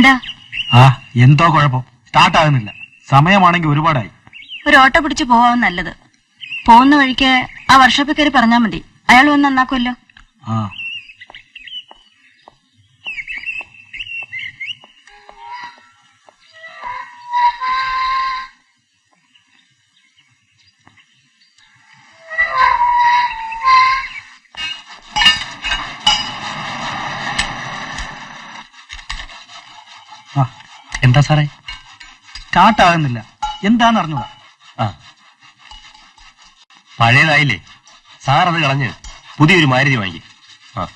എന്താ? ആ എന്തോ കുഴപ്പം, സ്റ്റാർട്ട് ആകുന്നില്ല. സമയമാണെങ്കിൽ ഒരുപാടായി. ഒരു ഓട്ടോ പിടിച്ച് പോവാൻ നല്ലത്. പോകുന്ന വഴിക്ക് ആ വർക്ക്ഷോപ്പിൽ കയറി പറഞ്ഞാൽ മതി, അയാൾ വന്ന് നന്നാക്കുമല്ലോ. ആ എന്താ സാറേ? സ്റ്റാർട്ട് ആകുന്നില്ല, എന്താന്ന് അറിഞ്ഞൂടാ. ആ പഴയതായില്ലേ, സാർ അത് കളഞ്ഞ് പുതിയൊരു മാരുതി വാങ്ങി. ആ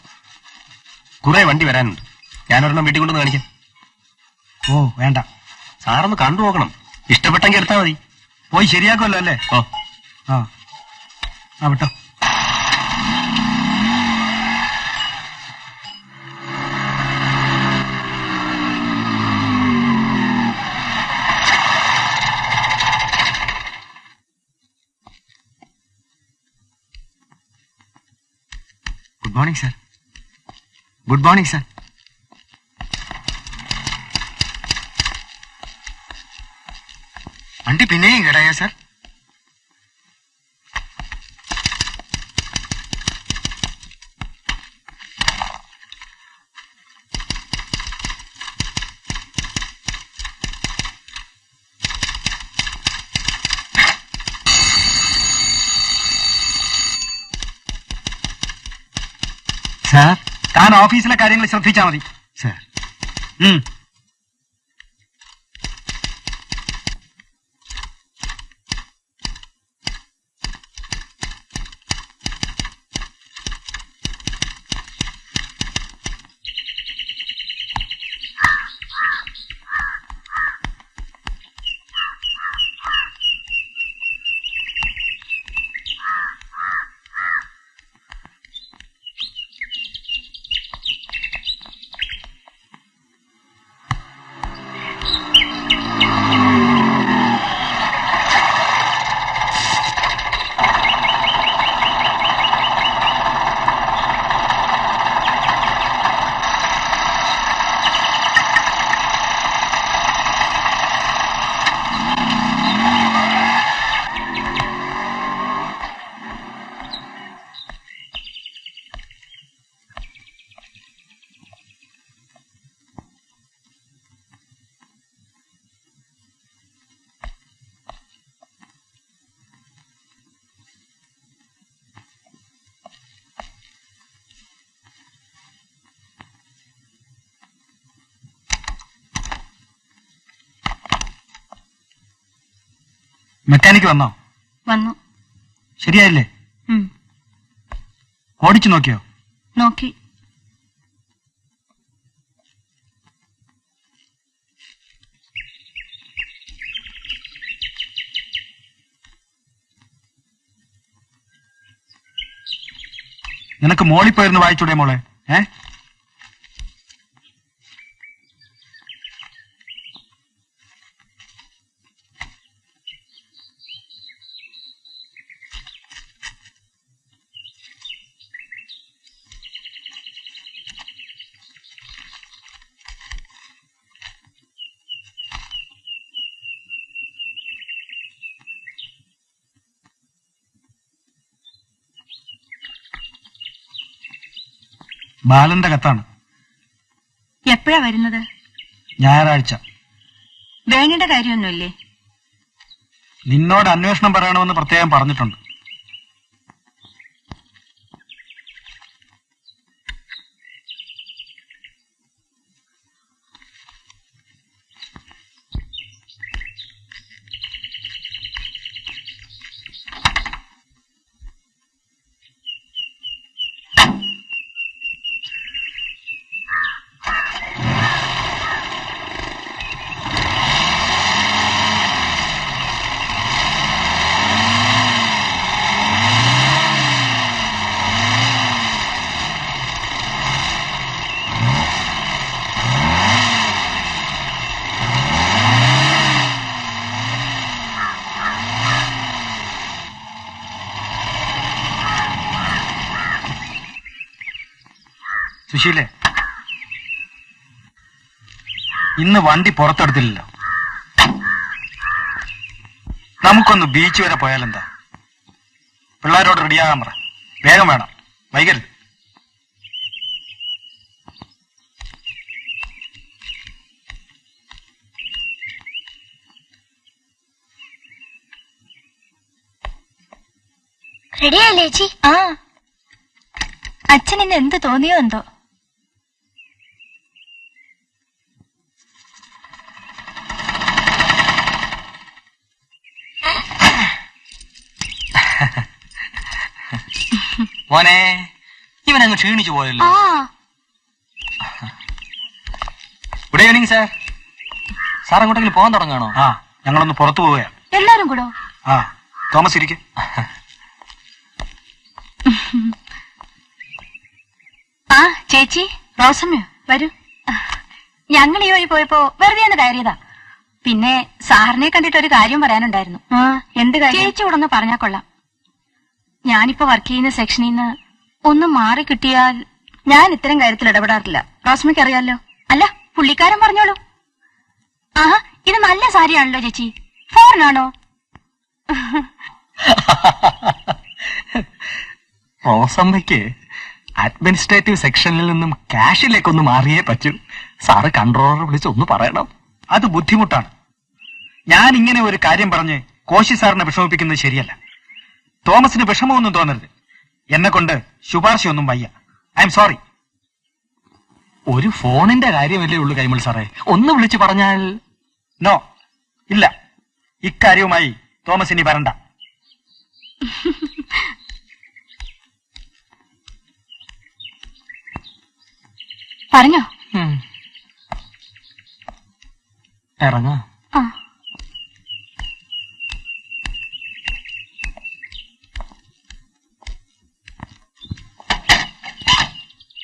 കുറെ വണ്ടി വരാനുണ്ട്, ഞാനൊരെണ്ണം വീട്ടിൽ കൊണ്ടുവന്ന് കാണിക്കാം. ഓ വേണ്ട, സാറൊന്ന് കണ്ടു നോക്കണം, ഇഷ്ടപ്പെട്ടെങ്കിൽ എടുത്താൽ മതി. പോയി ശരിയാക്കുമല്ലോ അല്ലേ? ഓ ആ വിട്ടോ. Good morning sir. Good morning sir. വണ്ടി പിന്നെയും കേടായോ സാർ? സാർ, താൻ ഓഫീസിലെ കാര്യങ്ങൾ ശ്രദ്ധിച്ചാൽ മതി. സാർ മെക്കാനിക്ക് വന്നോ? വന്നു. ശരിയായില്ലേ? ഓടിച്ചു നോക്കിയോ? നോക്കി. നിനക്ക് മോളിൽ പോയിരുന്നു വായിച്ചൂടെ മോളെ? ബാലന്റെ കത്താണ്. എപ്പോഴാ വരുന്നത്? ഞായറാഴ്ച. വേണിയുടെ കാര്യമൊന്നുമില്ലേ? നിന്നോട് അന്വേഷണം പറയണമെന്ന് പ്രത്യേകം പറഞ്ഞിട്ടുണ്ട്. സുശീലേ, ഇന്ന് വണ്ടി പുറത്തെടുത്തില്ലല്ലോ. നമുക്കൊന്ന് ബീച്ച് വരെ പോയാലെന്താ? പിള്ളേരോട് റെഡിയാകാൻ പറ. വേഗം വേണം, വൈകരുത്. റെഡിയല്ലേ ചേച്ചി? ആ, അച്ഛൻ ഇന്ന് എന്ത് തോന്നിയോ എന്തോ. മോനെ, ഇവനങ്ങ് ക്ഷീണിച്ചു പോയല്ലോ. Good evening sir. സാർ അങ്ങോട്ടെങ്കിലും പോകാൻ തുടങ്ങാണോ? ആ, ഞങ്ങളൊന്ന് പുറത്തു പോവുകയാണ്. എല്ലാരും കൂടോ? ആ, തോമസ് ഇരിക്കെ. ആ ചേച്ചി, റോസമ്മയോ വരൂ. ഞങ്ങൾ ഈ വഴി പോയപ്പോ വെറുതെ ഒന്ന് കയറിയതാ. പിന്നെ സാറിനെ കണ്ടിട്ട് ഒരു കാര്യം പറയാനുണ്ടായിരുന്നു. എന്ത് കാര്യം? ചേച്ചി കൂടെ ഒന്ന് പറഞ്ഞാ കൊള്ളാം. ഞാനിപ്പോ വർക്ക് ചെയ്യുന്ന സെക്ഷനിൽ നിന്ന് ഒന്ന് മാറി കിട്ടിയാൽ. ഞാൻ ഇത്തരം കാര്യത്തിൽ ഇടപെടാറില്ല, റോസ്മയ്ക്ക് അറിയാലോ. അല്ല, പുള്ളിക്കാരൻ പറഞ്ഞോളൂ. ആഹാ, ഇത് നല്ല സാരിയാണല്ലോ ചേച്ചി. ഫോറിനാണോ? റോസമ്മയ്ക്ക് അഡ്മിനിസ്ട്രേറ്റീവ് സെക്ഷനിൽ നിന്നും ക്യാഷിലേക്കൊന്ന് മാറിയേ പറ്റൂ. സാറ് കൺട്രോളറെ വിളിച്ച് ഒന്ന് പറയണം. അത് ബുദ്ധിമുട്ടാണ്. ഞാൻ ഇങ്ങനെ ഒരു കാര്യം പറഞ്ഞ് കോശി സാറിനെ വിഷമിപ്പിക്കുന്നത് ശരിയല്ല. തോമസിന് വിഷമമൊന്നും തോന്നരുത്. എന്നെ കൊണ്ട് ശുപാർശയൊന്നും വയ്യ. I am sorry. ഒരു ഫോണിന്റെ കാര്യമല്ലേ ഉള്ളൂ കൈമൾ സാറേ, ഒന്ന് വിളിച്ചു പറഞ്ഞാൽ. നോ, ഇല്ല. ഇക്കാര്യവുമായി തോമസ് ഇനി വരണ്ട. പറഞ്ഞോ? ഇറങ്ങാ. ആ,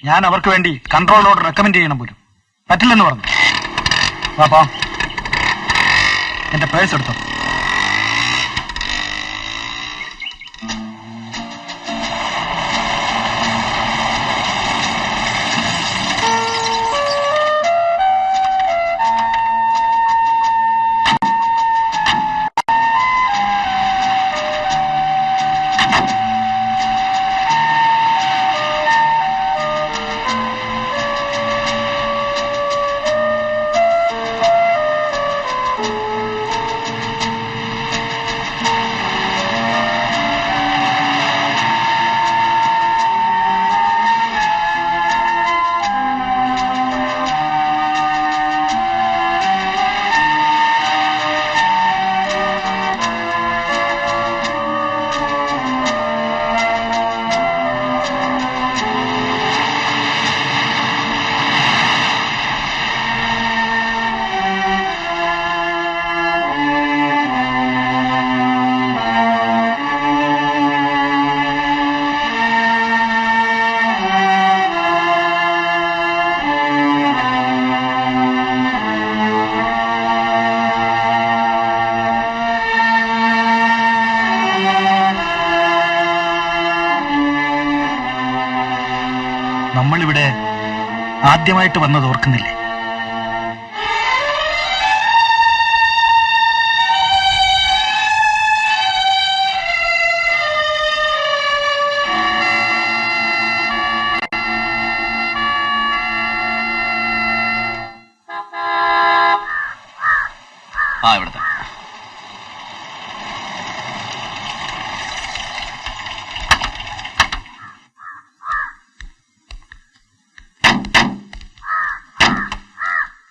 ഞാൻ അവർക്ക് വേണ്ടി കൺട്രോളോട് റെക്കമെൻഡ് ചെയ്യണം പോലും. പറ്റില്ലെന്ന് പറഞ്ഞു. പാപ്പാ, എന്റെ പേഴ്സ് എടുത്തോ. നമ്മളിവിടെ ആദ്യമായിട്ട് വന്നത് ഓർക്കുന്നില്ലേ? ആ, ഇവിടുത്തെ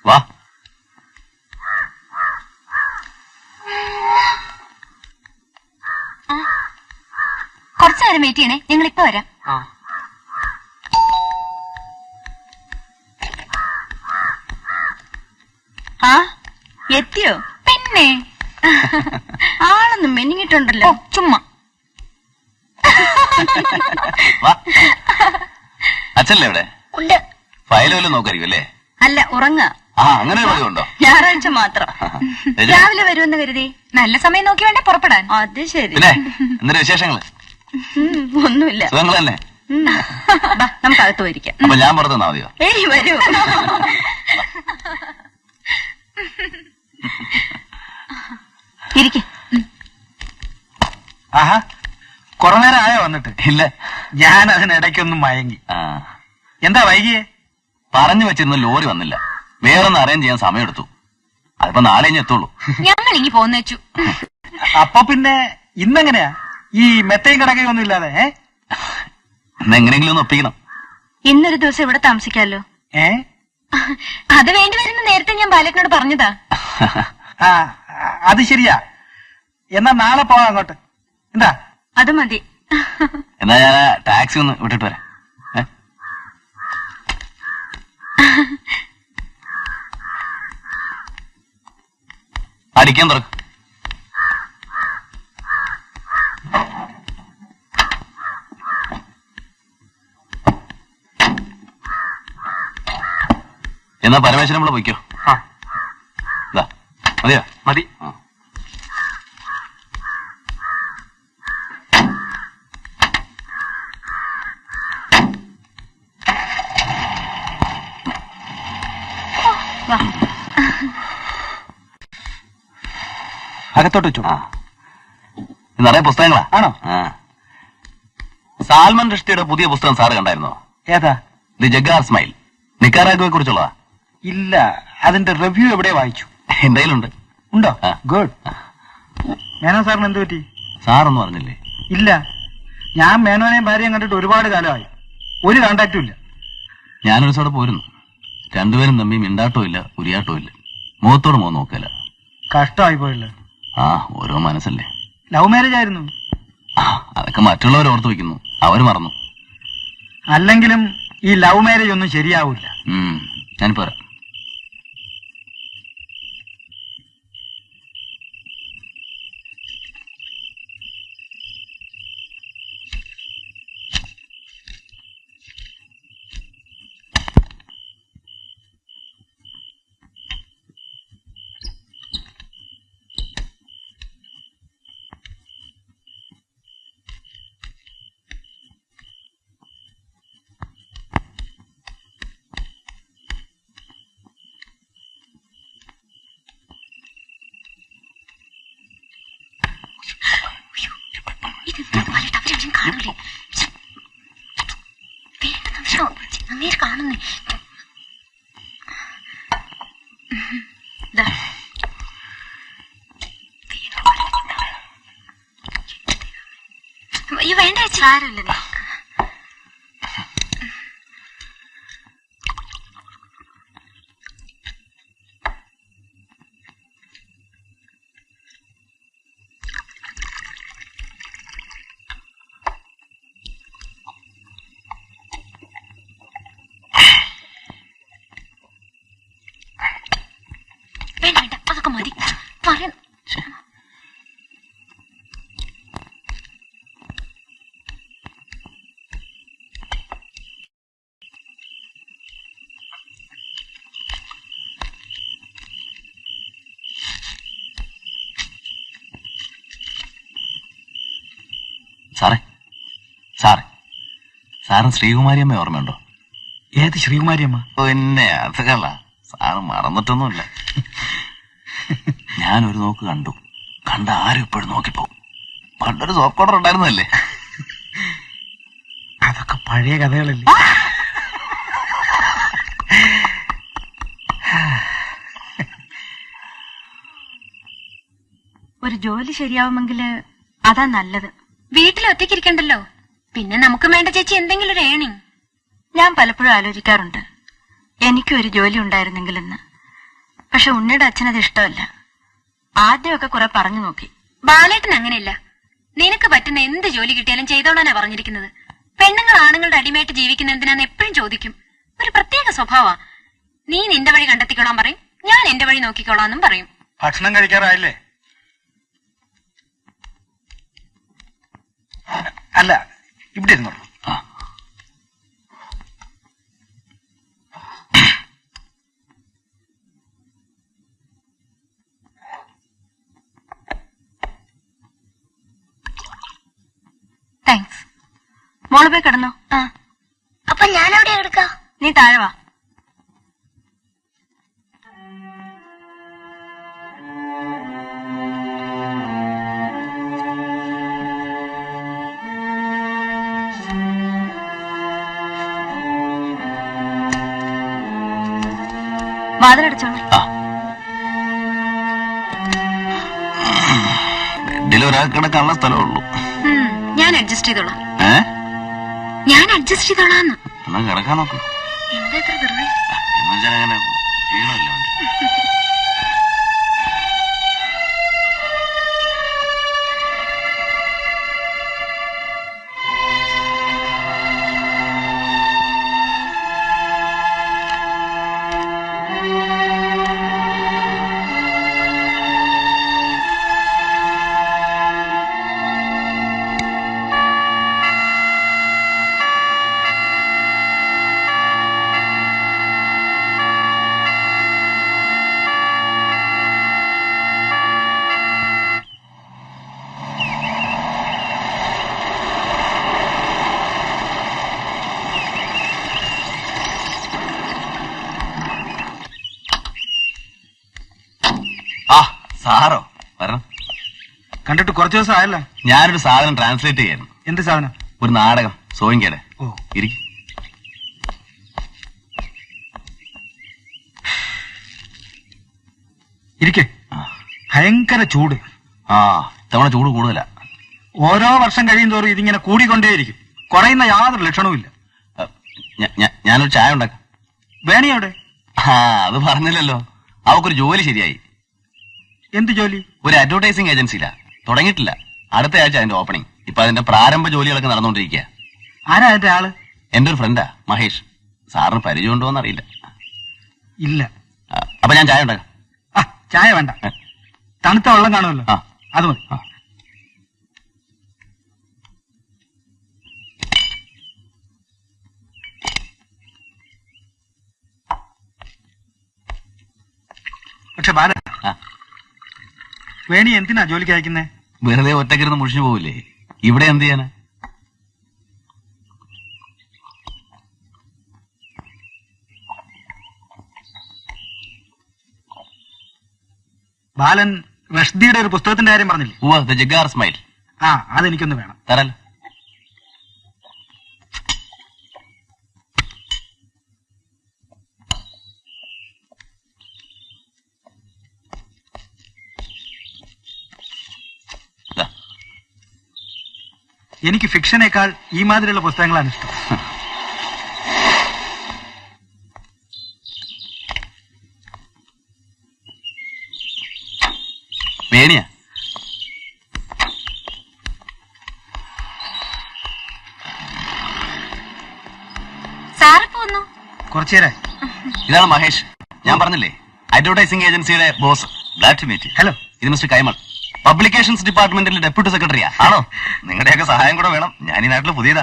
വാ. കുറച്ചു നേരം വെയിറ്റ് ചെയ്യണേ, ഞങ്ങൾ ഇപ്പൊ വരാം. ആ, എത്തിയോ? പിന്നെ ആളൊന്നും മെനിങ്ങിട്ടുണ്ടല്ലോ. ചുമ്മാ. വാ. അച്ഛനല്ലേ ഇവിടെ? ഉണ്ട്. ഫയൽ വല്ലതും നോക്കായിരിക്കും അല്ലേ? അല്ല, ഉറങ്ങ. ആ, അങ്ങനെ ഒരു പതിവുണ്ടോ? ഞായറാഴ്ച മാത്രം. രാവിലെ വരുമെന്ന് കരുതി. നല്ല സമയം നോക്കി വേണ്ടേ പുറപ്പെടാൻ. അത് ശരി. പിന്നെ എന്തൊരു വിശേഷങ്ങള്? ഒന്നുമില്ല, സുഖങ്ങൾ തന്നെ. നമുക്ക് അകത്ത് പോയിരിക്കാം. അപ്പൊ ഞാൻ പുറത്തുനിന്നാ മതിയോ? ഏയ്, വരൂ. ഇരിക്കെ. ആഹാ, കുറെ നേരം ആയോ വന്നിട്ട്? ഇല്ല. ഞാൻ അതിനിടയ്ക്കൊന്നും മയങ്ങി. എന്താ വൈകിയേ? പറഞ്ഞു വെച്ചിരുന്ന ലോറി വന്നില്ല. വേറൊന്ന് അറേഞ്ച് ചെയ്യാൻ സമയമെടുത്തു. അതിപ്പോ നാളെ ഇനി എത്തുള്ളൂ. ഞങ്ങൾ ഇനി പോന്നു വെച്ചു. അപ്പൊ പിന്നെ ഇന്നെങ്ങനെയാ ഈ മെത്തയും കിടക്കയും ഒന്നും ഇല്ലാതെ? എങ്ങനെയെങ്കിലും ഒന്ന് ഒപ്പിക്കണം. ഇന്നൊരു ദിവസം ഇവിടെ താമസിക്കാമല്ലോ. അത് വേണ്ടി വരുന്ന നേരത്തെ ഞാൻ ബാലറ്റിനോട് പറഞ്ഞതാ. ആ, അത് ശരിയാ. എന്നാ നാളെ പോവാം അങ്ങോട്ട്. എന്താ? അത് മതി. എന്നാ ഞാൻ ടാക്സി ഒന്ന് വിട്ടിട്ട് വരാം. അടിക്കാൻ തുറക്കും. എന്നാ പരമേശ്വരൻ നമ്മളെ പൊയ്ക്കോ. ഇതാ മതിയോ? മതി. അകത്തോട്ട് വെച്ചു. നിറയെ പുസ്തകങ്ങളാ? ആണോ? സാൽമൻ റുഷ്ദിയുടെ പുതിയ പുസ്തകം സാറ് കണ്ടായിരുന്നോ? ഏതാ? The Jaguar smile. നിക്കാരാഗുവെ കുറിച്ചുള്ളതാ. ഇല്ല, അതിന്റെ റിവ്യൂ എവിടെ വായിച്ചു? എന്റെ കയ്യിലുണ്ട്. ഉണ്ടോ? ഗുഡ്. മേനോൻ സാറിന് എന്ത് പറ്റി? സാറൊന്നും അറിഞ്ഞില്ലേ? ഇല്ല, ഞാൻ മേനോനെയും ഭാര്യയും കണ്ടിട്ട് ഒരുപാട് കാലമായി. ഒരു കോണ്ടാക്റ്റും ഇല്ല. ഞാനൊരു സോടെ പോരുന്നു. രണ്ടുപേരും തമ്മിൽ മിണ്ടാട്ടവും ഇല്ല, ഉരിയാട്ടവും ഇല്ല. മുഖത്തോട് മുഖം നോക്കല. കഷ്ടമായി പോയല്ലോ. ഓരോ മനസ്സല്ലേ. ലവ് മാരേജ് ആയിരുന്നു. അതൊക്കെ മറ്റുള്ളവർ ഓർത്തു വെക്കുന്നു, അവര് മറന്നു. അല്ലെങ്കിലും ഈ ലവ് മാരേജ് ഒന്നും ശരിയാവൂല. ഞാനിപ്പോ വരാം. കാണുന്നേ വേണ്ട സാരമില്ല. വേണ്ട, അതൊക്കെ മതി. പറയാം. സാറേ, സാറും ശ്രീകുമാരിയമ്മ ഓർമ്മയുണ്ടോ? ഏത് ശ്രീകുമാരിയമ്മ? പിന്നെ അതൊക്കെയല്ല, സാറ് മറന്നിട്ടൊന്നുമില്ല. ഞാനൊരു നോക്ക് കണ്ട ആരും ഇപ്പോഴും നോക്കിപ്പോ. പണ്ടൊരു സോപ്പ് കോഡർ ഉണ്ടായിരുന്നല്ലേ? അതൊക്കെ പഴയ കഥകളല്ലേ. ഒരു ജോലി ശരിയാവുമെങ്കില് അതാ നല്ലത്. വീട്ടിൽ ഒറ്റയ്ക്കിരിക്കണ്ടല്ലോ. പിന്നെ നമുക്ക് വേണ്ട ചേച്ചി എന്തെങ്കിലും ഒരു ഏണിങ്. ഞാൻ പലപ്പോഴും ആലോചിക്കാറുണ്ട്, എനിക്കും ഒരു ജോലി ഉണ്ടായിരുന്നെങ്കിലെന്ന്. പക്ഷെ ഉണ്ണിയുടെ അച്ഛനത് ഇഷ്ടമല്ല. ആദ്യമൊക്കെ കുറെ പറഞ്ഞു നോക്കി. ബാലേട്ടൻ അങ്ങനെയല്ല. നിനക്ക് പറ്റുന്ന എന്ത് ജോലി കിട്ടിയാലും ചെയ്തോളാനാ പറഞ്ഞിരിക്കുന്നത്. പെണ്ണുങ്ങൾ ആണുങ്ങളുടെ അടിമയായിട്ട് ജീവിക്കുന്ന എന്തിനാന്ന് എപ്പോഴും ചോദിക്കും. ഒരു പ്രത്യേക സ്വഭാവ. നീ നിന്റെ വഴി കണ്ടെത്തിക്കോളാൻ പറയും, ഞാൻ എന്റെ വഴി നോക്കിക്കോളാന്നും പറയും. ഭക്ഷണം കഴിക്കാറായില്ലേ? അല്ല, ഇവിടെ ഇരുന്നോളൂ. താങ്ക്സ്. മോള് പോയി കിടന്നോ? അപ്പൊ ഞാൻ എവിടെ എടുക്കാം? നീ താഴെ വാ. വാതിലടച്ചോളൂ. ഒരാൾക്ക് കിടക്കാനുള്ള സ്ഥലമുള്ളൂ. ഞാൻ അഡ്ജസ്റ്റ് ചെയ്തോളാം. ഞാൻ അഡ്ജസ്റ്റ് ചെയ്തോളാന്ന്. എന്നാ കിടക്കാൻ നോക്കൂ. എന്താ ഇത്ര വെറുതെ? എന്നുവെച്ചാൽ അങ്ങനെ വീണല്ലോ. സാറോ വരണം. കണ്ടിട്ട് കുറച്ചു ദിവസം ആയല്ലോ. ഞാനൊരു സാധനം ട്രാൻസ്ലേറ്റ് ചെയ്യായിരുന്നു. എന്ത് സാധനം? ഒരു നാടകം, സോയിങ്കയുടെ. ഓ, ഇരിക്കും. ഇരിക്കേ. ഭയങ്കര ചൂട്. തവണ ചൂട് കൂടുതലാ. ഓരോ വർഷം കഴിയും തോറും ഇതിങ്ങനെ കൂടിക്കൊണ്ടേയിരിക്കും. കുറയുന്ന യാതൊരു ലക്ഷണവുമില്ല. ഞാനൊരു ചായ ഉണ്ടാക്കാം. വേണി അവിടെ? അത് പറഞ്ഞില്ലല്ലോ. അവക്കൊരു ജോലി ശരിയായി. എന്ത് ജോലി? ഒരു അഡ്വർടൈസിംഗ് ഏജൻസിയിലാ. തുടങ്ങിയിട്ടില്ല. അടുത്ത ആഴ്ച അതിന്റെ ഓപ്പണിംഗ്. ഇപ്പൊ അതിന്റെ പ്രാരംഭ ജോലികളൊക്കെ നടന്നുകൊണ്ടിരിക്കുക. ആരാ അതിന്റെ ആള്? എന്റെ ഒരു ഫ്രണ്ടാ, മഹേഷ്. സാറിന് പരിചയം ഉണ്ടോന്ന് അറിയില്ല. ഇല്ല. അപ്പൊ ഞാൻ ചായ ഉണ്ടാക്കാം. ചായ വേണ്ട, തണുത്ത വെള്ളം കാണുമല്ലോ, അത് മതി. പക്ഷെ ബാല, വേണി എന്തിനാ ജോലിക്ക് അയക്കുന്നേ? വെറുതെ ഒറ്റക്കിരുന്ന് മുഷിഞ്ഞു പോവില്ലേ? ഇവിടെ എന്ത് ചെയ്യാനാ? ബാലൻ റഷ്ദിയുടെ ഒരു പുസ്തകത്തിന്റെ കാര്യം പറഞ്ഞില്ലേ? The Jigar smile. അതെനിക്കൊന്ന് വേണം. തരാലോ. എനിക്ക് ഫിക്ഷനേക്കാൾ ഈ മാതിരിയുള്ള പുസ്തകങ്ങളാണ് ഇഷ്ടം. വേണിയാ? സാറിപ്പോ വന്നു? കുറച്ചേരായി. ഇതാണ് മഹേഷ്. ഞാൻ പറഞ്ഞില്ലേ, അഡ്വർടൈസിംഗ് ഏജൻസിയുടെ boss. Glad to meet you. Hello. ഇത് മിസ്റ്റർ കൈമൾ, പബ്ലിക്കേഷൻസ് ഡിപ്പാർട്ട്മെന്റിലെ ഡെപ്യൂട്ടി സെക്രട്ടറിയാ. ആണോ? നിങ്ങളുടെയൊക്കെ സഹായം കൂടെ വേണം. ഞാൻ ഈ നാട്ടിൽ പുതിയതാ.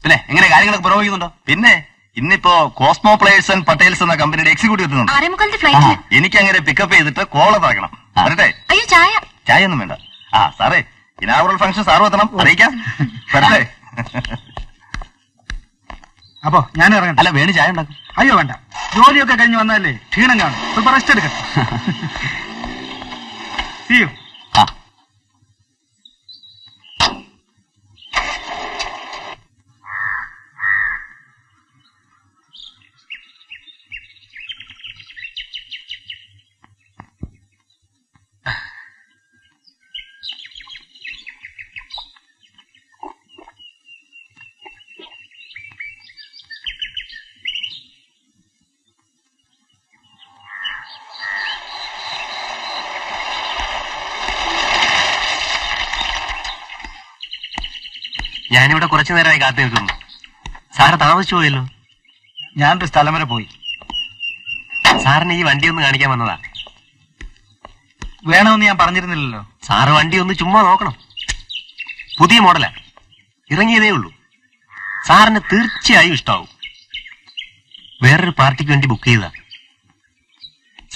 പിന്നെ എങ്ങനെ കാര്യങ്ങളൊക്കെ പുരോഗമിക്കുന്നുണ്ടോ? പിന്നെ ഇന്നിപ്പോ കോസ്മോ പ്ലേയേഴ്സ് ആൻഡ് പട്ടേൽസ് എന്ന കമ്പനിയുടെ എക്സിക്യൂട്ടീവ് എത്തുന്നുണ്ട്. എനിക്ക് അങ്ങനെ പിക്കപ്പ് ചെയ്തിട്ട് കോളത്താക്കണം. വരട്ടെ? അയ്യോ, ചായ. ചായ ഒന്നും വേണ്ട. സാറേ, ഇനാഗുറൽ ഫംഗ്ഷൻ സാറും എത്തണം. അറിയിക്കാം. വരട്ടെ? അപ്പോ ഞാൻ ഇറങ്ങാം. അല്ല, വേണി ചായ ഉണ്ടാക്കും. അയ്യോ വേണ്ട, ജോലിയൊക്കെ കഴിഞ്ഞ് വന്നാലേ ക്ഷീണം കാണും. ಸ್ವಲ್ಪ റെസ്റ്റ് എടുക്കട്ടെ. See you. ഞാനിവിടെ കുറച്ചു നേരമായി കാത്തു നിൽക്കുന്നു. സാറ് താമസിച്ചു പോയല്ലോ. ഞാനൊരു സ്ഥലം വരെ പോയി. സാറിന് ഈ വണ്ടി ഒന്ന് കാണിക്കാൻ വന്നതാ. വേണമെന്ന് ഞാൻ പറഞ്ഞിരുന്നില്ലല്ലോ. സാറ് വണ്ടി ഒന്ന് ചുമ്മാ നോക്കണം. പുതിയ മോഡലാ, ഇറങ്ങിയതേ ഉള്ളൂ. സാറിന് തീർച്ചയായും ഇഷ്ടാവും. വേറൊരു പാർട്ടിക്ക് വേണ്ടി ബുക്ക് ചെയ്തതാ.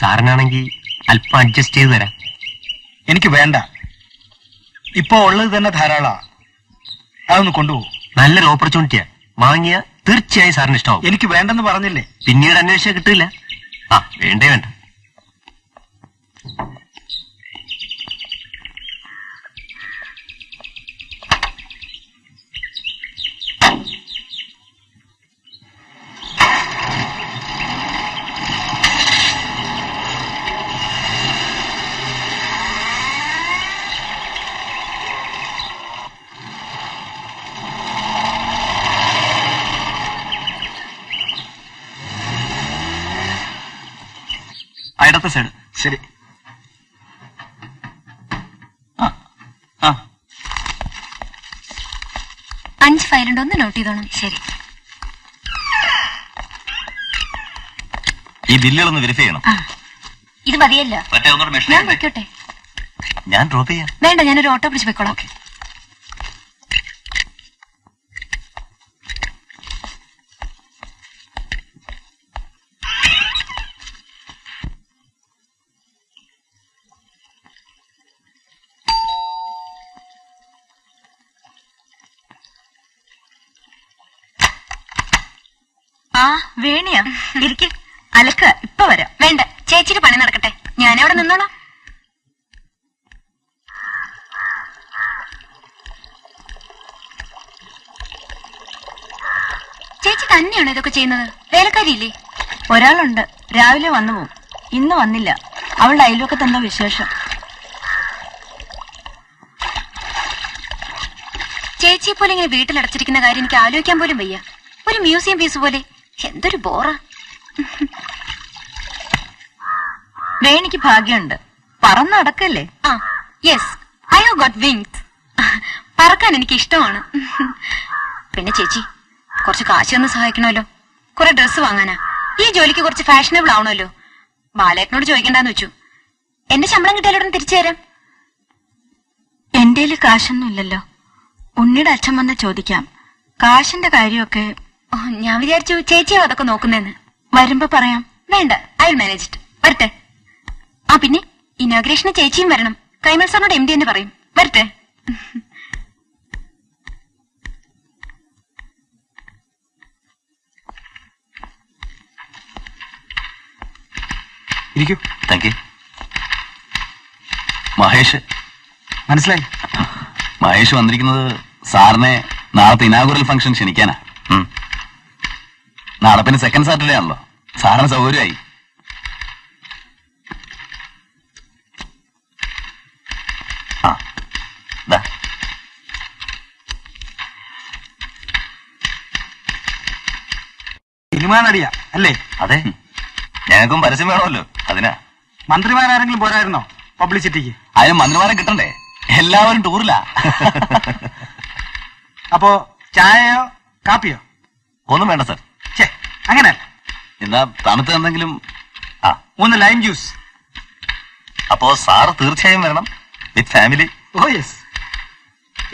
സാറിനാണെങ്കിൽ അല്പം അഡ്ജസ്റ്റ് ചെയ്ത് തരാം. എനിക്ക് വേണ്ട, ഇപ്പോ ഉള്ളത് തന്നെ ധാരാളാ. അതൊന്ന് കൊണ്ടുപോകും. നല്ലൊരു ഓപ്പർച്യൂണിറ്റിയാ. വാങ്ങിയ തീർച്ചയായും സാറിന് ഇഷ്ടാവും. എനിക്ക് വേണ്ടെന്ന് പറഞ്ഞില്ലേ? പിന്നീട് അന്വേഷിച്ചാൽ കിട്ടില്ല. വേണ്ടേ വേണ്ട. ഇടത്തെ സൈഡ്. ശരി. ആ ആ 5 ഫയലുണ്ട്, ഒന്ന് നോട്ട് ചെയ്തോണം. ശരി. ഈ ബില്ലുകളൊന്ന് വെരിഫൈ ചെയ്യണം. ഇത് മതിയല്ലോ, മറ്റേ ഒന്നുകൂടെ മെഷീൻ ഞാൻ വെക്കോട്ടെ? ഞാൻ ഡ്രോപ്പ് ചെയ്യാം. വേണ്ട, ഞാനൊരു ഓട്ടോ പിടിച്ച് വെക്കോളാം. ഓക്കെ. ആ വേണിയാ, ഇരിക്ക്. അലക്ക ഇപ്പൊ വരാം. വേണ്ട, ചേച്ചിയുടെ പണി നടക്കട്ടെ, ഞാനവിടെ നിന്നോളാം. ചേച്ചി തന്നെയാണോ ഇതൊക്കെ ചെയ്യുന്നത്? വേലക്കാരിയില്ലേ? ഒരാളുണ്ട്, രാവിലെ വന്നു പോവും. ഇന്ന് വന്നില്ല. അവളുടെ അയൽവക്കത്ത് എന്താ വിശേഷം? ചേച്ചിയെ പോലെ ഇങ്ങനെ വീട്ടിലടച്ചിരിക്കുന്ന കാര്യം എനിക്ക് ആലോചിക്കാൻ പോലും വയ്യ. ഒരു മ്യൂസിയം പീസ് പോലെ. എന്തൊരു ബോറാ. വേണിക്ക് ഭാഗ്യമുണ്ട്, പറന്ന് നടക്കല്ലേ? ആ yes, I have got wings. പറക്കാൻ എനിക്ക് ഇഷ്ടമാണ്. പിന്നെ ചേച്ചി കുറച്ച് കാശ് ഒന്ന് സഹായിക്കണമല്ലോ. കുറെ ഡ്രസ്സ് വാങ്ങാനാ. ഈ ജോലിക്ക് കുറച്ച് ഫാഷനബിൾ ആവണമല്ലോ. ബാലേട്ടനോട് ചോദിക്കണ്ടെന്ന് വെച്ചു. എന്റെ ശമ്പളം കിട്ടിയാലോടൊന്ന് തിരിച്ചു തരാം. എന്റെ കാശൊന്നുമില്ലല്ലോ. ഉണ്ണിയുടെ അച്ഛൻ വന്ന് ചോദിക്കാം. കാശിന്റെ കാര്യമൊക്കെ ഞാൻ വിചാരിച്ചു ചേച്ചിയോ അതൊക്കെ നോക്കുന്നേന്ന്. വരുമ്പോ പറയാം. വേണ്ട, ഐ വിൽ മാനേജ് ഇറ്റ്. വരട്ടെ. ആ പിന്നെ ഇനോഗ്രേഷന് ചേച്ചിയും വരണം. കൈമൽ സാറിനോട് MD എന്ന് പറയും. വരട്ടെ. ഇരിക്കൂ. Thank you. മഹേഷ് മനസ്സിലായി? മഹേഷ് വന്നിരിക്കുന്നത് സാറിനെ നാളത്തെ ഇനാഗുറൽ ഫംഗ്ഷൻ ക്ഷണിക്കാനാ. നാളെ പിന്നെ സെക്കൻഡ് സാറ്റർഡേ ആണല്ലോ, സാറിന് സൗകര്യമായി. ആ ദാ. സിനിമാ നടിയാ അല്ലേ? അതെ, ഞങ്ങൾക്കും പരസ്യം വേണമല്ലോ, അതിനാ. മന്ത്രിമാരാരെങ്കിലും പോരായിരുന്നോ പബ്ലിസിറ്റിക്ക്? അതിന് മന്ത്രിമാരെ കിട്ടണ്ടേ? എല്ലാവരും ടൂറിലാ. അപ്പോ ചായയോ കാപ്പിയോ? ഒന്നും വേണ്ട സാർ. ഛേ, അങ്ങനെ എന്നാ തണുത്ത എന്തെങ്കിലും. ആ 1 ലൈം ജ്യൂസ്. അപ്പോ സാറ് തീർച്ചയായും വരണം, വിത്ത് ഫാമിലി. Oh yes.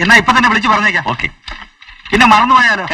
എന്നാ ഇപ്പൊ തന്നെ വിളിച്ചു പറഞ്ഞേക്കാം. ഓക്കെ. പിന്നെ മറന്നുപോയാലോ?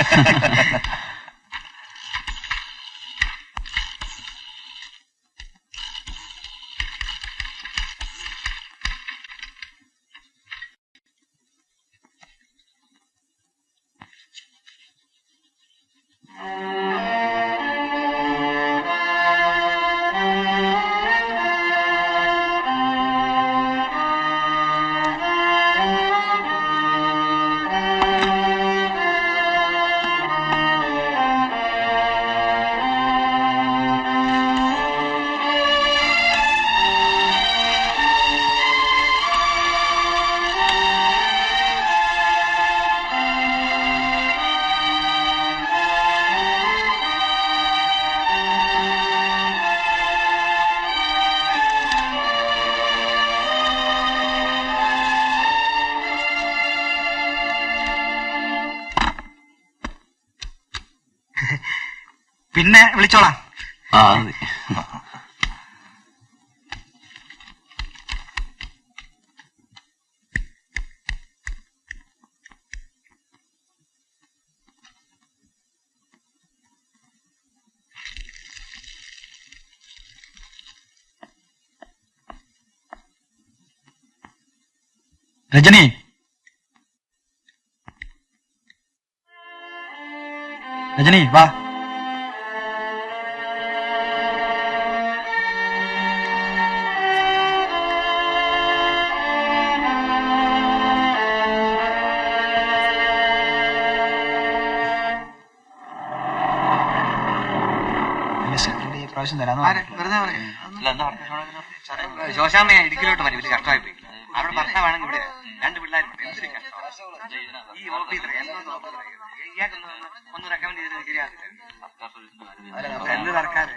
പിന്നെ വിളിച്ചോളാം. ആ അതെ. രജനി, രജനി വാ. പ്രാവശ്യം തരാന്ന് ശോശാമ്മയെ ഇടുക്കിലോട്ട് മതി. വലിയ കഷ്ടമായി പോയി. അവരുടെ ഭർത്താവാണെങ്കിൽ ഇവിടെ 2 പിള്ളേരുണ്ട്. എന്തൊരു കഷ്ടമാണ് ഈ ഓഫീസർ. ഒന്ന് റെക്കമെൻഡ് ചെയ്തിട്ട് ശരിയാക്കില്ല. എന്ത് സർക്കാർ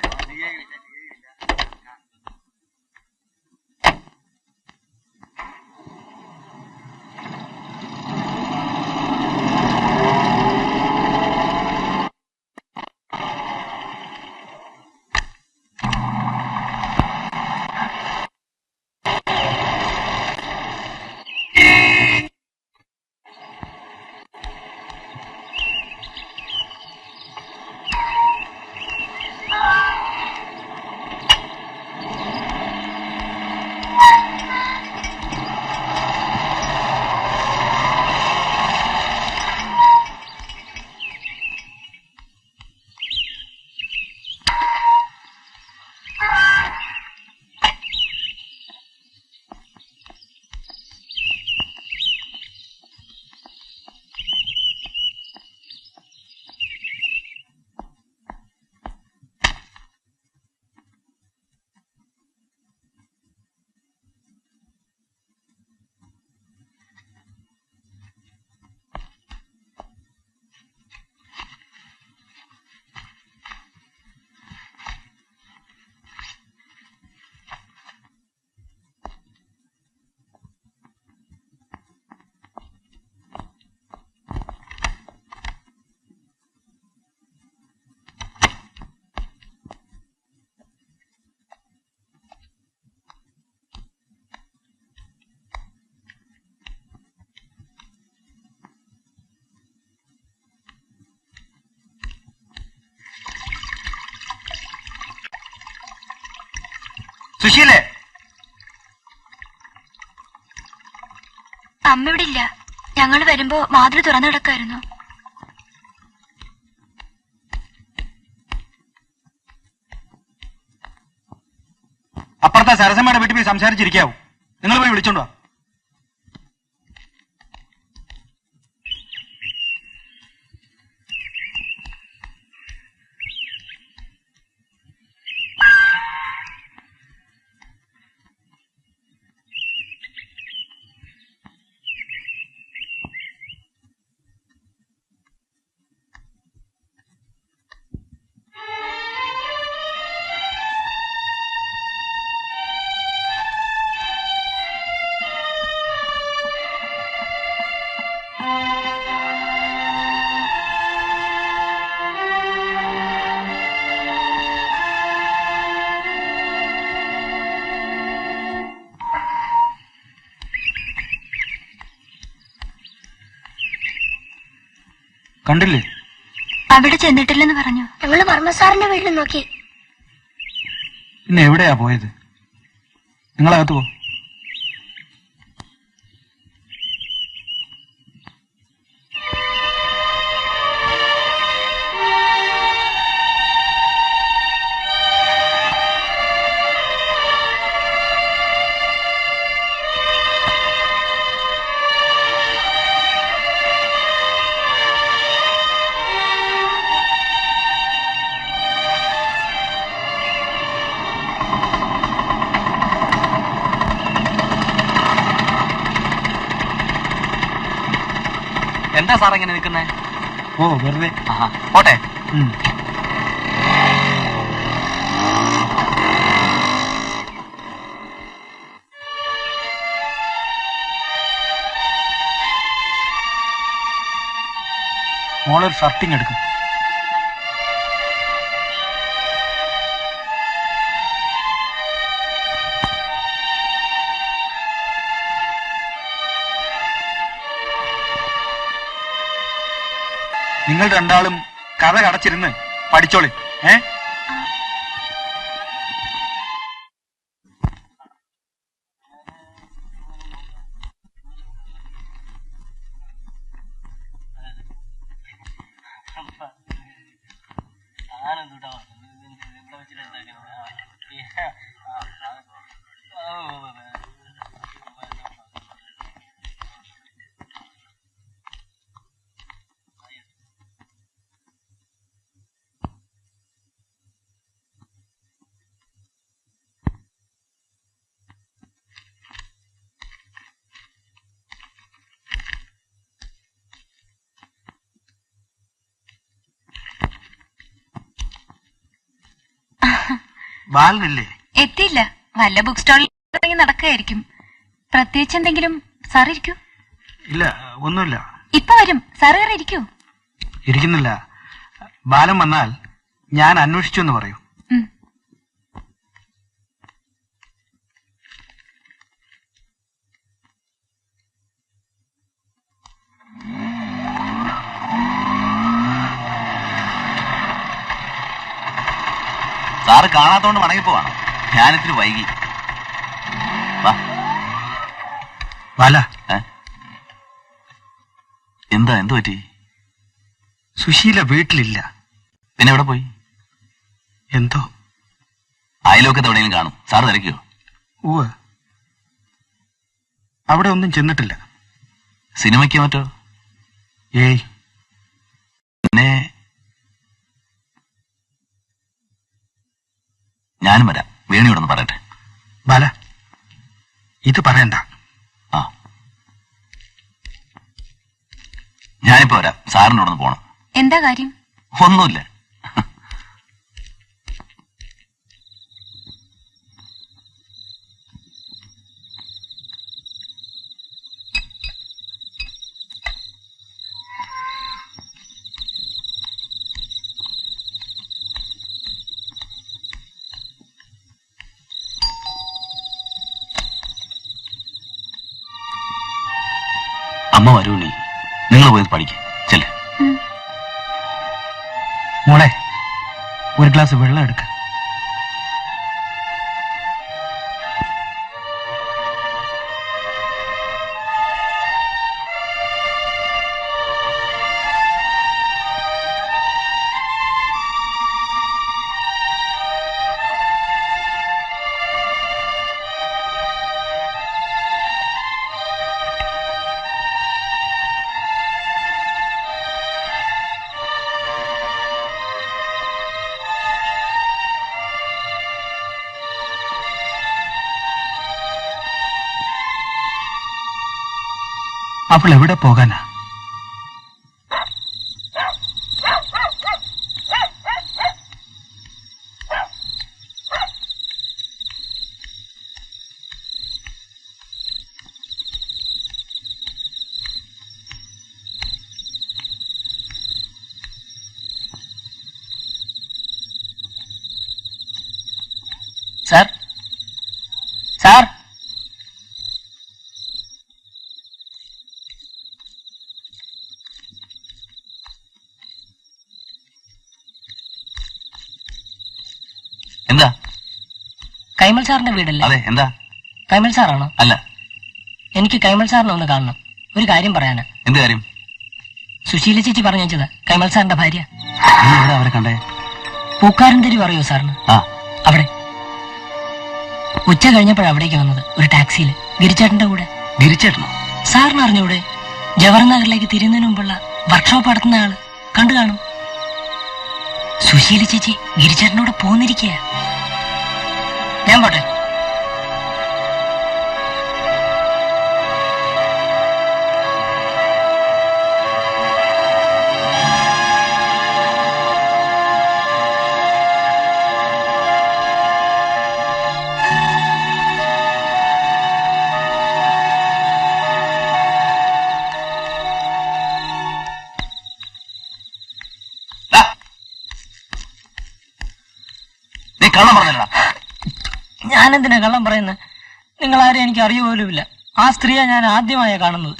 സുശീലേ, അമ്മ ഇവിടെ ഇല്ല. ഞങ്ങൾ വരുമ്പോ വാതിൽ തുറന്നു കിടക്കായിരുന്നു. അപ്പുറത്തെ സരസമ്മയുടെ വീട്ടിൽ പോയി സംസാരിച്ചിരിക്കാവൂ. നിങ്ങൾ പോയി വിളിച്ചോണ്ടോ. കണ്ടില്ലേ? അവിടെ ചെന്നിട്ടില്ലെന്ന് പറഞ്ഞു. ഞങ്ങള് വർമ്മ സാറിന്റെ വീട്ടിൽ നോക്കി. പിന്നെ എവിടെയാ പോയത്? നിങ്ങളകത്ത് പോ. എന്താ സാർ എങ്ങനെ നിൽക്കുന്നേ? ഓ, വെറുതെ. പോട്ടെ. മോളൊരു ഷർട്ടിങ് എടുക്കും. നിങ്ങൾ രണ്ടാളും കഥ കടച്ചിരുന്ന് പഠിച്ചോളി. ബാലനില്ലേ? എത്തിയില്ല. വല്ല ബുക്ക് സ്റ്റാളിൽ തുടങ്ങി നടക്കുകയായിരിക്കും. പ്രത്യേകിച്ച് എന്തെങ്കിലും? സാർ ഇരിക്കൂ. ഇല്ല, ഒന്നുമില്ല. ഇപ്പൊ വരും. സാർ കയറി ഇരിക്കൂ. ഇരിക്കുന്നില്ല. ബാലൻ വന്നാൽ ഞാൻ അന്വേഷിച്ചു എന്ന് പറയൂ. സാറ് കാണാത്തോണ്ട് മടങ്ങിപ്പോവാണ്. ഞാനിത്തിരി വൈകി. ബാല, എന്താ? എന്തു പറ്റി? സുശീല വീട്ടിലില്ല. പിന്നെ എവിടെ പോയി? എന്തോ അയലൊക്കത്ത് എവിടെയെങ്കിലും കാണും. സാറ് തിരക്കിയോ? ഉവ്വ്, അവിടെ ഒന്നും ചെന്നിട്ടില്ല. സിനിമയ്ക്ക് മറ്റോ? ഏയ്. പിന്നെ ഞാനും വരാം. വേണിയോടൊന്ന് പറയട്ടെ. ബാല, ഇത് പറയണ്ട. ആ, ഞാനിപ്പോ വരാം. സാറിനോടൊന്ന് പോണം. എന്താ കാര്യം? ഒന്നുമില്ല. അമ്മ വരൂ. നീ നിങ്ങൾ പോയി പഠിക്കും. ചെല്ലേ. മോളെ, ഒരു ഗ്ലാസ് വെള്ളം എടുക്ക. അവൾ എവിടെ പോകാനാ? സാർ, സാർ, എന്താ? കൈമൾ സാറിന്റെ വീടല്ലേ? അതെ, എന്താ? കൈമൾ സാറാണോ? അല്ല. എനിക്ക് കൈമൾ സാറിനെ ഒന്ന് കാണണം, ഒരു കാര്യം പറയാനാ. എന്ത് കാര്യം? സുശീല ചേച്ചി പറഞ്ഞത് കൈമൾ സാറിന്റെ ഭാര്യ. നീ എവിടെ അവരെ കണ്ടേ? പൂക്കാരൻ തെരുവ് അറിയോ സാറിന്? ആ, അവിടെ. ഉച്ച കഴിഞ്ഞപ്പോഴാണ് അവിടേക്ക് വന്നത്, ഒരു ടാക്സിയിൽ, ഗിരിച്ചേട്ടന്റെ കൂടെ. ഗിരിച്ചേട്ടനോ? സാറിന് അറിഞ്ഞൂടെ? ജവഹർ നഗറിലേക്ക് തിരിയുന്നതിന് മുമ്പുള്ള വർക്ക്ഷോപ്പ് നടത്തുന്ന ആള് കണ്ടു കാണും. സുശീല ചേച്ചി ഗിരിച്ചേട്ടനോട് പോന്നിരിക്കുക. ഞാൻ പോട്ടെ. നീ കള്ളം പറഞ്ഞല്ലടാ. ഞാനെന്തിനാ കള്ളം പറയുന്നത്? നിങ്ങളാരും എനിക്ക് അറിയ പോലുമില്ല. ആ സ്ത്രീയെ ഞാൻ ആദ്യമായാണ് കാണുന്നത്.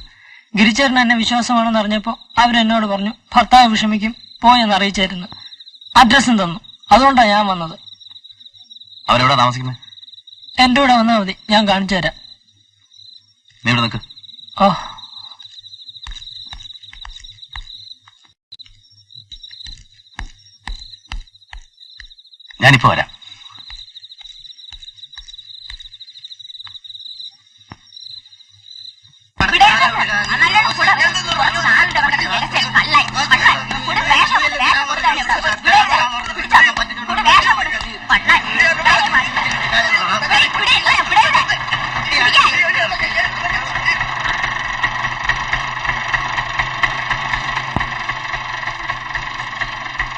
ഗിരിച്ചേട്ടൻ എന്നെ വിശ്വാസമാണെന്ന് അറിഞ്ഞപ്പോൾ അവരെന്നോട് പറഞ്ഞു ഭർത്താവ് വിഷമിക്കും, പോയെന്ന് അറിയിച്ചായിരുന്നു. അഡ്രസ്സും തന്നു. അതുകൊണ്ടാണ് ഞാൻ വന്നത്. അവരെവിടെ താമസിക്കുന്നത്? എന്റെ കൂടെ വന്നാൽ മതി, ഞാൻ കാണിച്ചു തരാം. നീ ഇവിടെ നിൽക്ക്. ഓ, ഞാനിപ്പോ വരാം.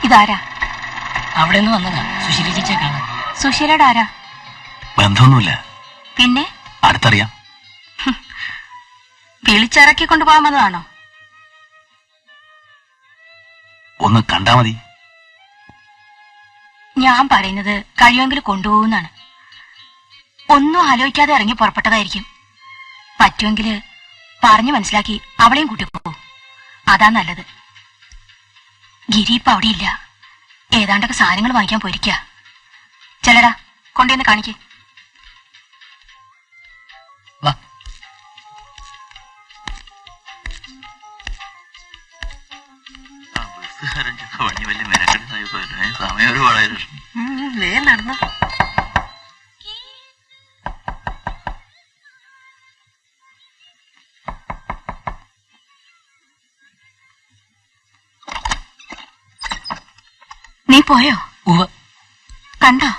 ഇതാരാ? അവിടെ നിന്ന് വന്നതാ, സുശീല ചേച്ചിയെ കാണാൻ. സുശീലയുടെ ആരാ? ബന്ധമൊന്നുമില്ല. പിന്നെ അടുത്തറിയാം. വിളിച്ചിറക്കി കൊണ്ടുപോകാൻ വന്നതാണോ? ഒന്ന് കണ്ടാ മതി. ഞാൻ പറയുന്നത് കഴിയുമെങ്കിൽ കൊണ്ടുപോകുന്നാണ്. ഒന്നും ആലോചിക്കാതെ ഇറങ്ങി പുറപ്പെട്ടതായിരിക്കും. പറ്റുമെങ്കിൽ പറഞ്ഞു മനസ്സിലാക്കി അവളെയും കൂട്ടിപ്പോകും. അതാ നല്ലത്. ഗിരി ഇപ്പൊ അവിടെ ഇല്ല. ഏതാണ്ടൊക്കെ സാധനങ്ങൾ വാങ്ങിക്കാൻ പോയിരിക്ക. ചെല്ലടാ, കൊണ്ടുവന്ന് കാണിക്കേ. വാ. സമയം ഒരുപാടായി. വേഗം നടന്നു. നീ പോയോ? ഉവ്വ്. കണ്ടോ?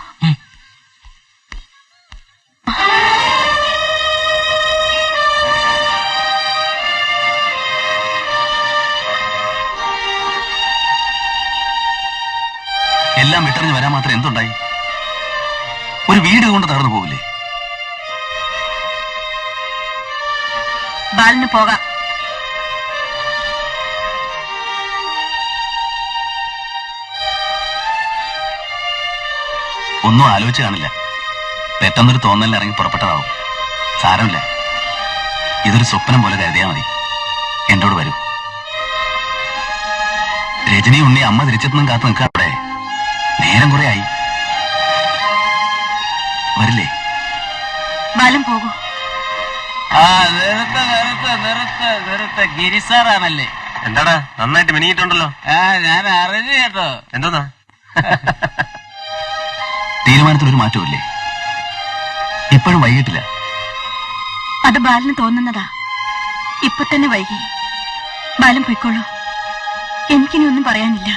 എല്ലാം വിട്ടെറിഞ്ഞ് വരാൻ മാത്രം എന്തുണ്ടായി? ഒരു വീട് കൊണ്ട് തകർന്നു പോകില്ലേ? ബാലിന് പോകാം. ഒന്നും ആലോചിച്ച് കാണില്ല. പെട്ടെന്നൊരു തോന്നലിൽ ഇറങ്ങി പുറപ്പെട്ടതാവും. സാരമില്ല, ഇതൊരു സ്വപ്നം പോലെ കരുതിയാ മതി. എന്നോട് വരൂ. രജനി ഉണ്ണി അമ്മ തിരിച്ചെത്തുന്നും കാത്തു നിൽക്കാൻ അവിടെ നേരം കുറെ ആയി. വരില്ലേ? ബാലൻ പോകൂ. ആ, നിർത്ത ഗിരിസാറാണല്ലേ? എന്താടാ, നന്നായിട്ട് മിനിങ്ങിട്ടുണ്ടല്ലോ. ആ, ഞാൻ അറിഞ്ഞു കേട്ടോ. എന്തോന്നാ? തീരുമാനത്തിലൊരു മാറ്റമില്ലേ? ഇപ്പോഴും വൈകിട്ടില്ല. അത് ബാലിന് തോന്നുന്നതാ. ഇപ്പൊ തന്നെ വൈകി. ബാലൻ പൊയ്ക്കോളൂ. എനിക്കിനി ഒന്നും പറയാനില്ല.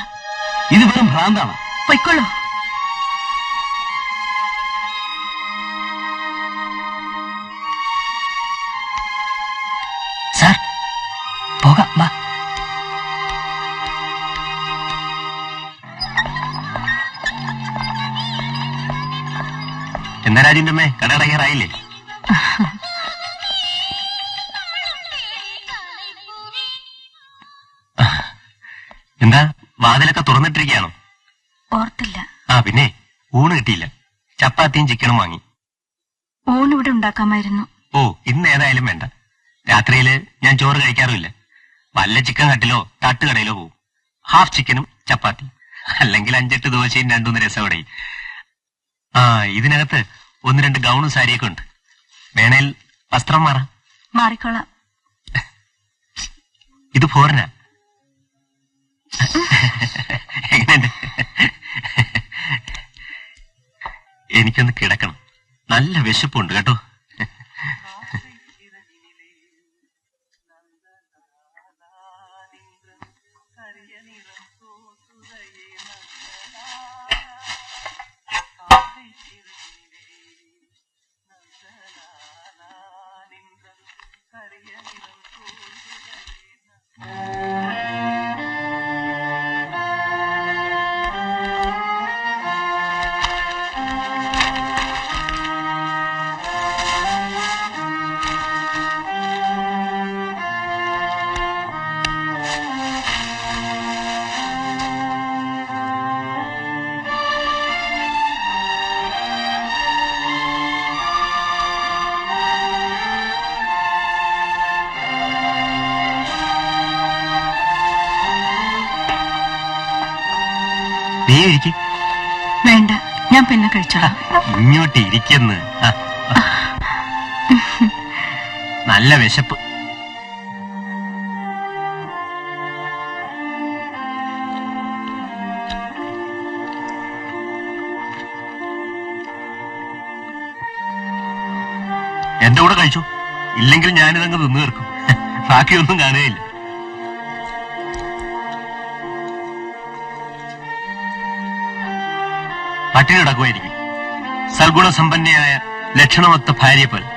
ഇത് വെറും ഭ്രാന്താണ്. പൊയ്ക്കോളൂ. സാർ, എന്താ രാജുവിന്റെ അമ്മേ കടയടയ്ക്കാറായില്ലേ? എന്താ വാതിലൊക്കെ തുറന്നിട്ടിരിക്കുകയാണോ? ഓർത്തില്ല. ആ പിന്നെ ഊണ് കിട്ടിയില്ല. ചപ്പാത്തിയും ചിക്കനും വാങ്ങി. ഊണിവിടെ ഉണ്ടാക്കാമായിരുന്നു. ഓ ഇന്ന് ഏതായാലും വേണ്ട. രാത്രിയില് ഞാൻ ചോറ് കഴിക്കാറുമില്ല. വല്ല ചിക്കൻ കട്ടിലോ തട്ടുകടയിലോ പോവും. ഹാഫ് ചിക്കനും ചപ്പാത്തി, അല്ലെങ്കിൽ 5-8 ദോശയും 2-3 രസവടയും. ആ ഇതിനകത്ത് 1-2 ഗൗണും സാരിയൊക്കെ ഉണ്ട്. വേണേൽ വസ്ത്രം മാറാം. മാറിക്കോളാം. ഇത് ഫോറിനാ. എങ്ങനെയുണ്ട്? എനിക്കൊന്ന് കിടക്കണം. നല്ല വിശപ്പുണ്ട് കേട്ടോ. നീ ഇരിക്ക്. വേണ്ട, ഞാൻ പിന്നെ കഴിച്ചോളാം. ഇങ്ങോട്ട് ഇരിക്കുന്നു. നല്ല വിശപ്പ്. എന്റെ കൂടെ കഴിച്ചു. ഇല്ലെങ്കിൽ ഞാനിതങ്ങ് തിന്നു തീർക്കും. ബാക്കിയൊന്നും കാണുകയില്ല. പട്ടിണി കിടക്കുമായിരിക്കും. സൽഗുണസമ്പന്നയായ ലക്ഷണമൊത്ത ഭാര്യ പോലെ.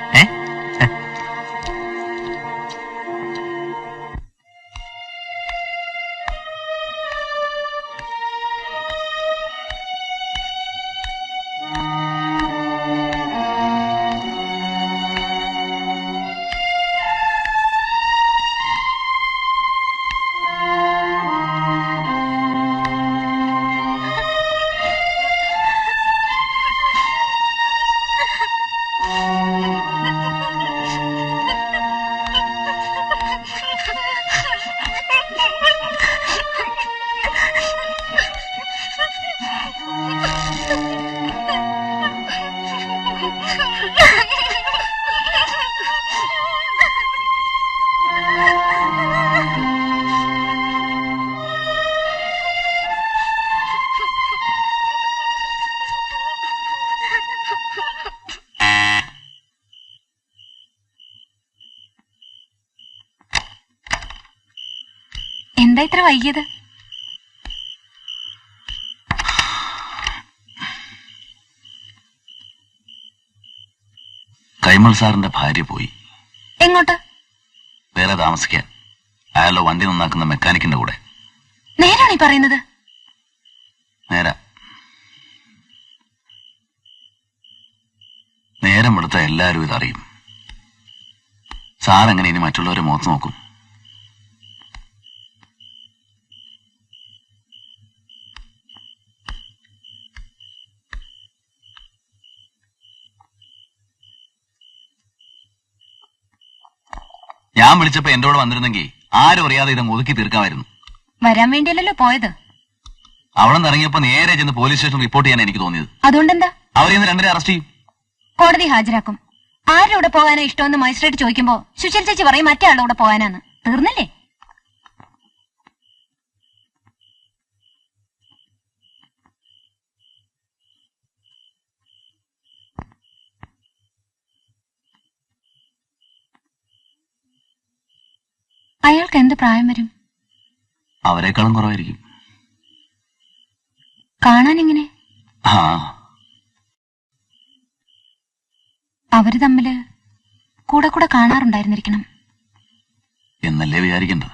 എന്താ ഇത്ര വൈകിയത്? കൈമൾ സാറിന്റെ ഭാര്യ പോയി. എങ്ങോട്ട്? വേറെ താമസിക്കാൻ. അയാളുടെ വണ്ടി നന്നാക്കുന്ന മെക്കാനിക്കിന്റെ കൂടെ. നേരാണ് ഈ പറയുന്നത്? നേരാ. നേരം എടുത്ത എല്ലാവരും ഇതറിയും. സാർ എങ്ങനെ ഇനി മറ്റുള്ളവരെ മുഖത്ത് നോക്കും? ഞാൻ വിളിച്ചപ്പോ എന്റെ കൂടെ വന്നിരുന്നെങ്കിൽ ആരും അറിയാതെ ഇതങ്ങ് ഒതുക്കി തീർക്കാമായിരുന്നു. വരാൻ വേണ്ടിയല്ലല്ലോ പോയത്. അവിടെ നിന്ന് ഇറങ്ങിയപ്പോ നേരെ ചെന്ന് പോലീസ് സ്റ്റേഷൻ റിപ്പോർട്ട് ചെയ്യാൻ എനിക്ക് തോന്നിയത്. അതുകൊണ്ടെന്താ? അവരെ ഇന്ന് 2 അറസ്റ്റ് ചെയ്യും. കോടതി ഹാജരാക്കും. ആരുടെ കൂടെ പോകാനാ ഇഷ്ടമെന്ന് മജിസ്ട്രേറ്റ് ചോദിക്കുമ്പോ സുശീൽ ചേച്ചി പറയും മറ്റേ ആളുടെ കൂടെ പോകാനാന്ന്. തീർന്നില്ലേ? അയാൾക്ക് എന്ത് പ്രായം വരും? അവരെക്കാളും കുറവായിരിക്കും. കാണാൻ എങ്ങനെ? ആ, അവര് തമ്മില് കൂടെ കൂടെ കാണാറുണ്ടായിരുന്നിരിക്കണം എന്നല്ലേ വിചാരിക്കേണ്ടത്.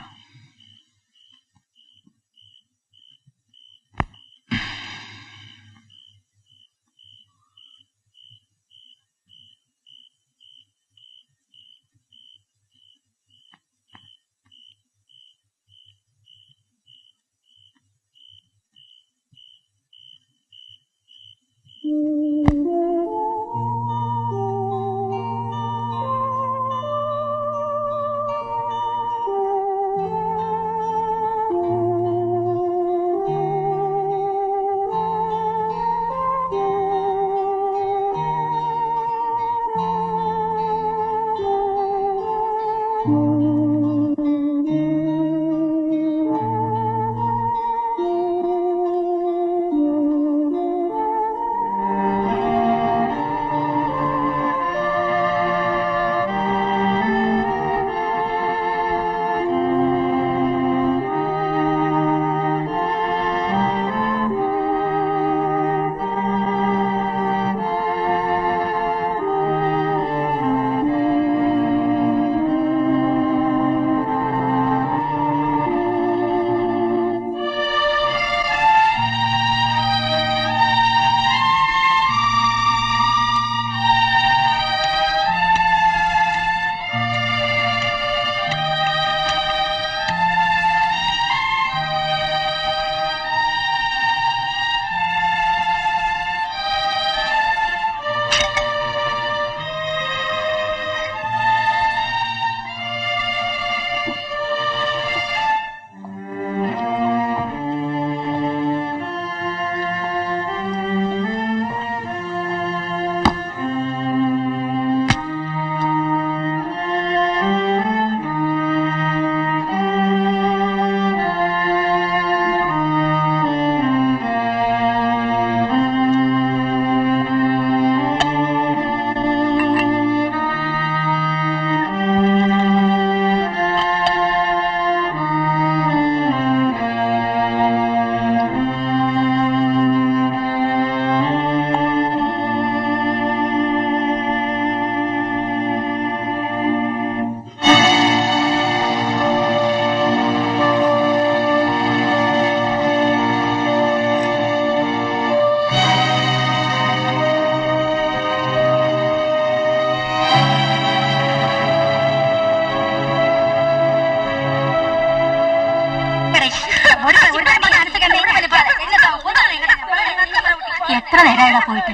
എത്ര നേരമായതാ പോയിട്ട്?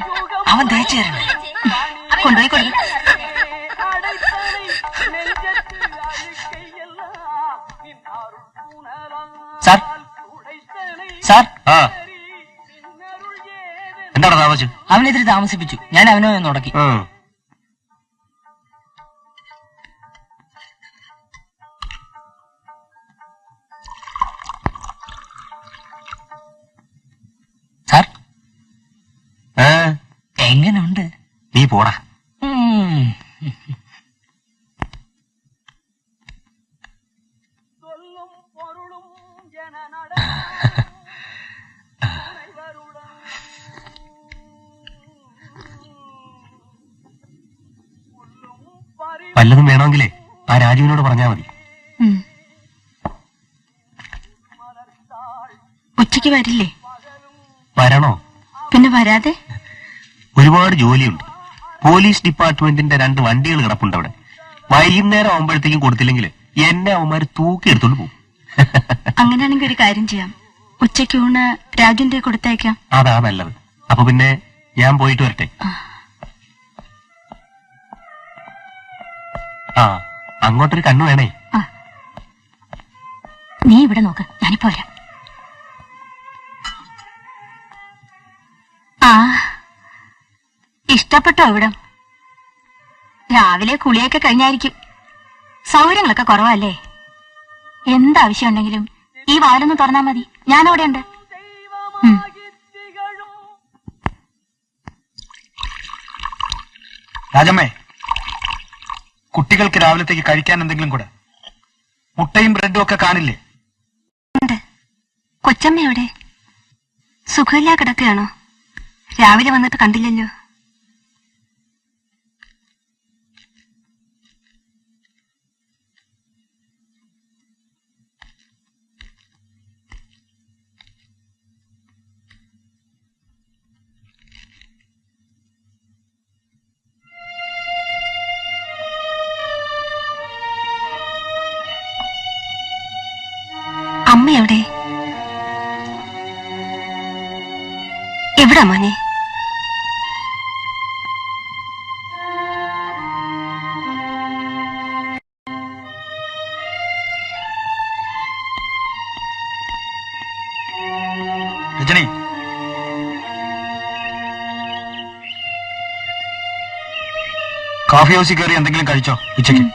അവൻ തേച്ചു തരണേ. കൊണ്ടുപോയി കൊടുക്കും. സാർ സാർ, ആ എന്താണ് താമസിച്ചു? അവനെതിരെ താമസിപ്പിച്ചു. ഞാൻ അവനോ എന്ന് ഉടക്കി. സാർ എങ്ങനുണ്ട്? നീ പോടാ. വല്ലതും വേണമെങ്കിലേ ആ രാജുവിനോട് പറഞ്ഞാ മതി. ഉച്ചയ്ക്ക് വരില്ലേ? വരണോ? പിന്നെ വരാതെ? ഒരുപാട് ജോലിയുണ്ട്. പോലീസ് ഡിപ്പാർട്ട്മെന്റിന്റെ 2 വണ്ടികൾ കിടപ്പുണ്ട് അവിടെ. വൈകുന്നേരം ആവുമ്പോഴത്തേക്കും കൊടുത്തില്ലെങ്കിൽ എന്നെ അവന്മാര് തൂക്കിയെടുത്തോണ്ട് പോകും. അങ്ങനെയാണെങ്കിൽ ഒരു കാര്യം ചെയ്യാം, ഉച്ചയ്ക്ക് ഊണ് രാജുന്റെ കൊടുത്തയക്കാം. അതാ നല്ലത്. അപ്പൊ പിന്നെ ഞാൻ പോയിട്ട് വരട്ടെ. ആ അങ്ങോട്ടൊരു കണ്ണു വേണേ. നീ ഇവിടെ നോക്ക്, ഞാനിപ്പോ വരാം. ആ ഇഷ്ടപ്പെട്ടോ ഇവിടം? രാവിലെ കുളിയൊക്കെ കഴിഞ്ഞായിരിക്കും. സൗകര്യങ്ങളൊക്കെ കുറവല്ലേ? എന്താവശ്യം ഉണ്ടെങ്കിലും ഈ വാലൊന്ന് തുറന്നാ മതി, ഞാനവിടെ ഉണ്ട്. രാജമ്മേ, കുട്ടികൾക്ക് രാവിലത്തേക്ക് കഴിക്കാൻ എന്തെങ്കിലും കൂടെ. മുട്ടയും ബ്രെഡും ഒക്കെ കാണില്ലേ? ഉണ്ട്. കൊച്ചമ്മ എവിടെ? സുഖമില്ലാ കിടക്കുകയാണോ? രാവിലെ വന്നിട്ട് കണ്ടില്ലല്ലോ. അമ്മ എവിടെ? എവിടാ മോനെ? രജനി, കോഫി ഹൗസിൽ കയറി എന്തെങ്കിലും കഴിച്ചോ ഉച്ചയ്ക്ക്?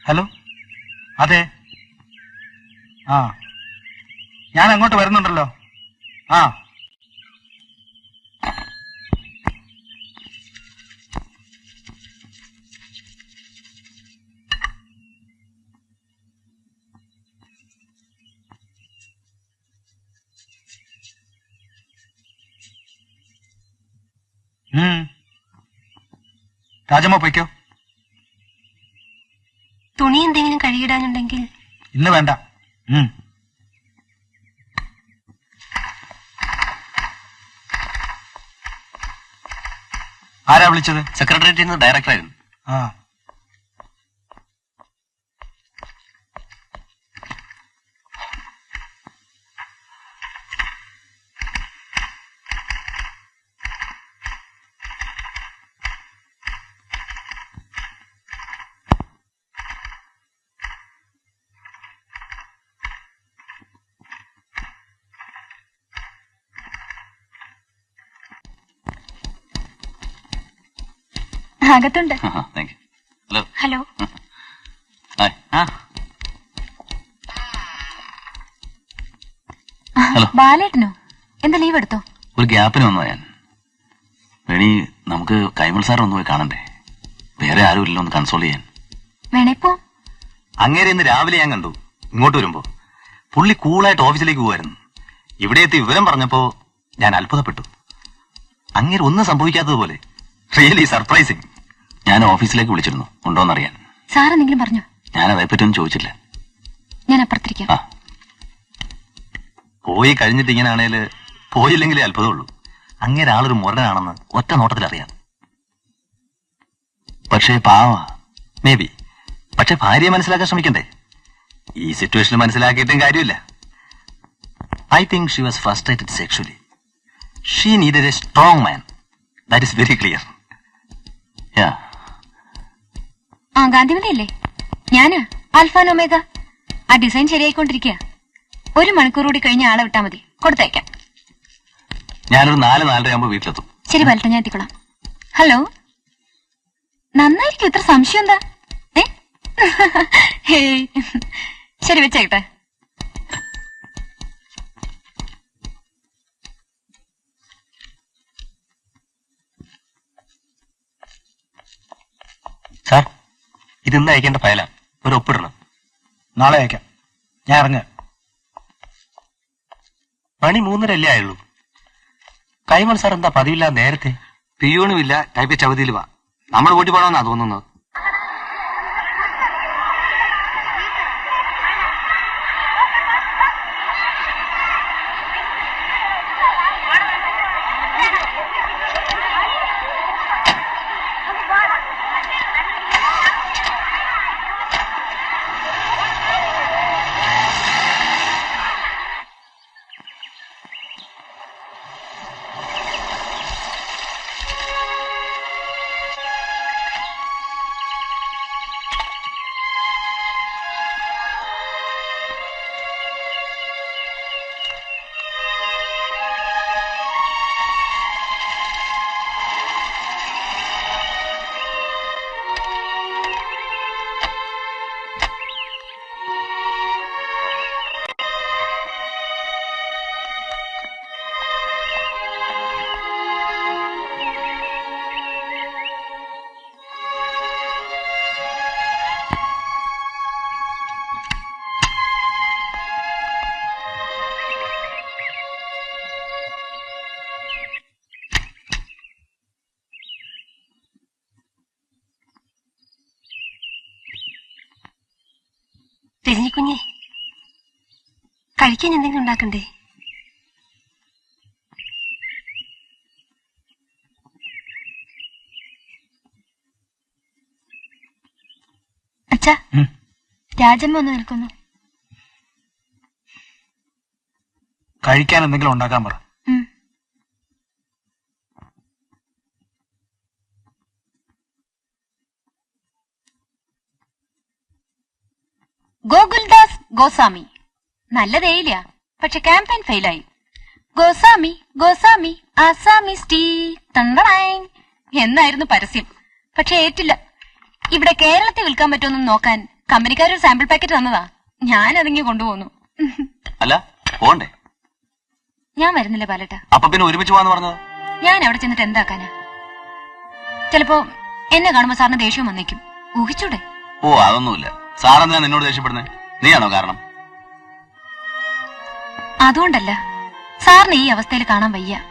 ഹലോ, അതെ. ആ ഞാൻ അങ്ങോട്ട് വരുന്നുണ്ടല്ലോ. ആ രാജമ്മ പോയിക്കോ. തുണി എന്തെങ്കിലും കഴുകിടാനുണ്ടെങ്കിൽ ഇന്ന് വേണ്ട. ആരാ വിളിച്ചത്? സെക്രട്ടേറിയറ്റിൽ നിന്ന് ഡയറക്ടറായിരുന്നു. ആ അകത്തുണ്ട്. Thank you. ഹലോ. ഹലോ. ബാലേട്ടനോ? എന്താ ലീവ് എടുത്തോ? ഒരു ഗ്യാപ്പിന് വന്നോ ഞാൻ. വേണി നമുക്ക് കൈമൾ സാർ ഒന്ന് പോയി കാണണ്ടേ? വേറെ ആരും ഇല്ലല്ലോ ഒന്ന് കൺസോൾ ചെയ്യാൻ. വേണേപ്പോ? അങ്ങേരെ ഇന്ന് രാവിലെ ഞാൻ കണ്ടു ഇങ്ങോട്ട് വരുമ്പോ. പുള്ളി കൂളായിട്ട് ഓഫീസിലേക്ക് പോകുമായിരുന്നു. ഇവിടെ എത്തി വിവരം പറഞ്ഞപ്പോ ഞാൻ അത്ഭുതപ്പെട്ടു. അങ്ങനെ ഒന്നും സംഭവിക്കാത്തതുപോലെ. Really surprising. ഞാൻ ഓഫീസിലേക്ക് വിളിച്ചിരുന്നു, ഉണ്ടോന്നറിയാൻ. സാർ എന്തെങ്കിലും പറഞ്ഞോ? ഞാൻ അതേപ്പറ്റിയൊന്നും ചോദിച്ചില്ല. ഞാൻ അപ്പുറത്തിരിക്കാം. ആ, പോയി കഴിഞ്ഞിട്ട് ഇങ്ങനെയാണേല് പോയില്ലെങ്കിലേ അത്ഭുതമുള്ളൂ. അങ്ങേരെ ആളൊരു മുരടനാണെന്ന് ഒറ്റ നോട്ടത്തിൽ അറിയാം. പക്ഷേ പാവ മേ ബി. പക്ഷെ ഭാര്യയെ മനസ്സിലാക്കാൻ ശ്രമിക്കണ്ടേ? ഈ സിറ്റുവേഷനിൽ മനസ്സിലാക്കിയിട്ടും കാര്യമില്ല. I think she was frustrated sexually. She needed A strong man. That is very clear. ആ ഗാന്ധിമതിയല്ലേ? ഞാന് ആൽഫാനോമേഗ. ആ ഡിസൈൻ ശരിയായിക്കൊണ്ടിരിക്കുക. 1 മണിക്കൂർ കൂടി കഴിഞ്ഞ ആളെ വിട്ടാ മതി, കൊടുത്തയക്കാം. ഞാനൊരു 4-4:30 ആകുമ്പോ വീട്ടിലെത്തും. ശരി പലട്ട, ഞാൻ എത്തിക്കൊള്ളാം. ഹലോ, നന്നായിരിക്കും. ഇത്ര സംശയം എന്താ? ശരി വെച്ചേട്ടെ. സാർ, ഇതെന്താ അയക്കേണ്ട ഫയലാ? ഒരു ഒപ്പിടണം. നാളെ അയക്കാം. ഞാൻ ഇറങ്ങാം. മണി 3:30 ആയുള്ളൂ. കൈമൾ സാർ എന്താ പതിവില്ല നേരത്തെ? പിയൂണുമില്ല, ടൈപ്പിസ്റ്റ് അവധിയിൽ വാ. നമ്മൾ വീട്ടിൽ പോകണമെന്നാ തോന്നുന്നത്. രജനിക്കുഞ്ഞെ, കഴിക്കാൻ എന്തെങ്കിലും ഉണ്ടാക്കണ്ടേ? അച്ഛാ, രാജമ്മ ഒന്ന് നിൽക്കുന്നു. കഴിക്കാൻ എന്തെങ്കിലും ഉണ്ടാക്കാൻ പറ. ഗോകുൽദാസ് ഗോസ്വാമി. നല്ല തേയില, പക്ഷെ ക്യാമ്പയിൻ ഫെയിലായി. ഗോസ്വാമി ഗോസ്വാമി ആസാമി സ്റ്റീ തണ്ടണായി എന്നായിരുന്നു പരസ്യം. പക്ഷെ ഏറ്റില്ല. ഇവിടെ കേരളത്തിൽ വിൽക്കാൻ പറ്റുമെന്ന് നോക്കാൻ കമ്പനിക്കാരൊരു സാമ്പിൾ പാക്കറ്റ് തന്നതാ. ഞാൻ അതിങ്ങി കൊണ്ടുപോന്നു. അല്ല, പോണ്ടേ? ഞാൻ വരുന്നില്ല പാലട്ട. അപ്പൊ പിന്നെ ഒരുമിച്ച് പോവാന്ന് പറഞ്ഞത്? ഞാൻ അവിടെ ചെന്നിട്ട് എന്താക്കാനാ? ചിലപ്പോ എന്നെ കാണുമ്പോ സാറിന് ദേഷ്യം വന്നേക്കും. ഊഹിച്ചൂടെ? ഓ, അതൊന്നുമില്ല. സാറെന്തിനാ നിന്നോട് ദേഷ്യപ്പെടുന്നേ? നീയാണോ കാരണം? അതുകൊണ്ടല്ല, സാറിന് ഈ അവസ്ഥയിൽ കാണാൻ വയ്യ.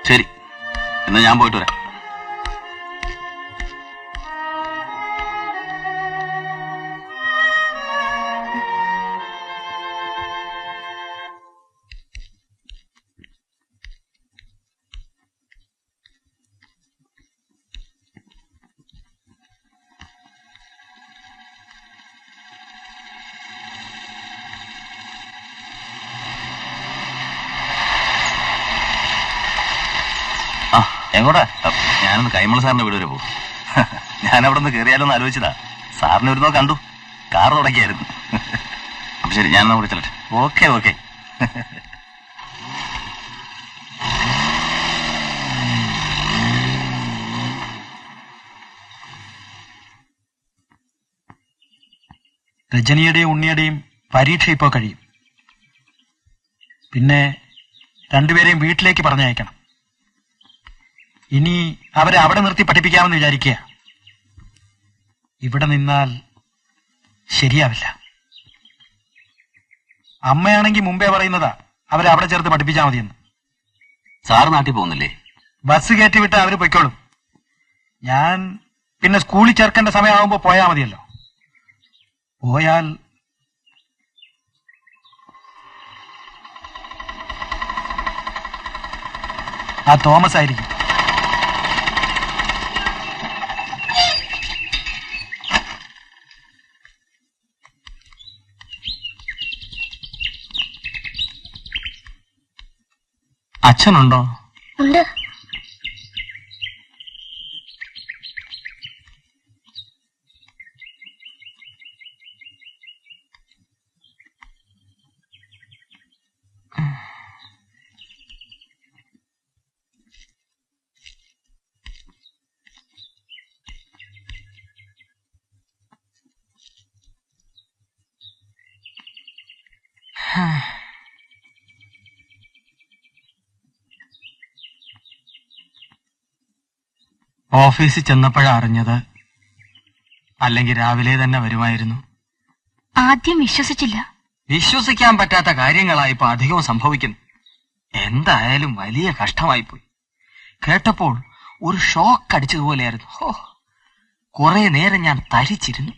ശരി, എന്നാ ഞാൻ പോയിട്ട് വരാം. എങ്ങോട്ടാ? ഞാനൊന്ന് കൈമൾ സാറിന്റെ വീട് വരെ പോകും. ഞാൻ അവിടെ നിന്ന് കയറിയാലോന്ന് ആലോചിച്ചതാ. സാറിനെ ഒരു നോ കണ്ടു, കാർ തുടക്കിയായിരുന്നു. അപ്പൊ ശരി, ഞാൻ അവിടെ ചെല്ലട്ടെ. Okay okay. രജനിയുടെയും ഉണ്ണിയുടെയും പരീക്ഷ ഇപ്പോ കഴിയും. പിന്നെ രണ്ടുപേരെയും വീട്ടിലേക്ക് പറഞ്ഞയക്കണം. ഇനി അവരെ അവിടെ നിർത്തി പഠിപ്പിക്കാമെന്ന് വിചാരിക്കുക. ഇവിടെ നിന്നാൽ ശരിയാവില്ല. അമ്മയാണെങ്കിൽ മുമ്പേ പറയുന്നതാ അവരെ അവിടെ ചേർത്ത് പഠിപ്പിച്ചാൽ മതിയെന്ന്. സാറ് നാട്ടിൽ പോകുന്നില്ലേ? ബസ് കയറ്റി വിട്ട് അവര് പൊയ്ക്കോളും. ഞാൻ പിന്നെ സ്കൂളിൽ ചേർക്കേണ്ട സമയമാകുമ്പോ പോയാ മതിയല്ലോ. പോയാൽ ആ തോമസ് ആയിരിക്കും. അച്ഛനുണ്ടോ? ഉണ്ട്. ഓഫീസിൽ ചെന്നപ്പോഴാ അറിഞ്ഞത്, അല്ലെങ്കിൽ രാവിലെ തന്നെ വരുമായിരുന്നു. ആദ്യം വിശ്വസിച്ചില്ല. വിശ്വസിക്കാൻ പറ്റാത്ത കാര്യങ്ങളായി ഇപ്പൊ അധികവും സംഭവിക്കുന്നു. എന്തായാലും വലിയ കഷ്ടമായിപ്പോയി. കേട്ടപ്പോൾ ഒരു ഷോക്ക് അടിച്ചതുപോലെയായിരുന്നു. കുറെ നേരം ഞാൻ തരിച്ചിരുന്നു.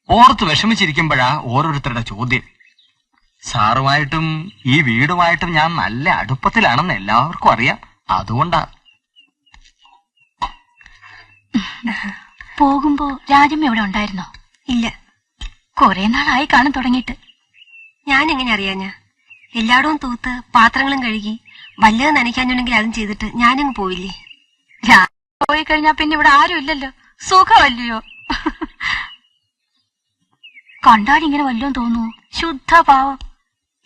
ഓർത്ത് വിഷമിച്ചിരിക്കുമ്പോഴാ ഓരോരുത്തരുടെ ചോദ്യം. സാറുമായിട്ടും ഈ വീടുമായിട്ടും ഞാൻ നല്ല അടുപ്പത്തിലാണെന്ന് എല്ലാവർക്കും അറിയാം. അതുകൊണ്ടാ. പോകുമ്പോ രാജമ്മ ഇവിടെ ഉണ്ടായിരുന്നോ? ഇല്ല. കുറെ നാളായി കാണാൻ തുടങ്ങിയിട്ട്. ഞാൻ എങ്ങനെ അറിയാഞ്ഞാ? എല്ലായിടവും തൂത്ത് പാത്രങ്ങളും കഴുകി വല്ലതും നനയ്ക്കാഞ്ഞുണ്ടെങ്കിൽ അതും ചെയ്തിട്ട് ഞാനങ്ങ് പോയില്ലേ. പോയി കഴിഞ്ഞാ പിന്നെ ഇവിടെ ആരും ഇല്ലല്ലോ. സുഖമല്ലയോ? കണ്ടാൽ ഇങ്ങനെ വല്ലതും തോന്നുവോ? ശുദ്ധ പാവം.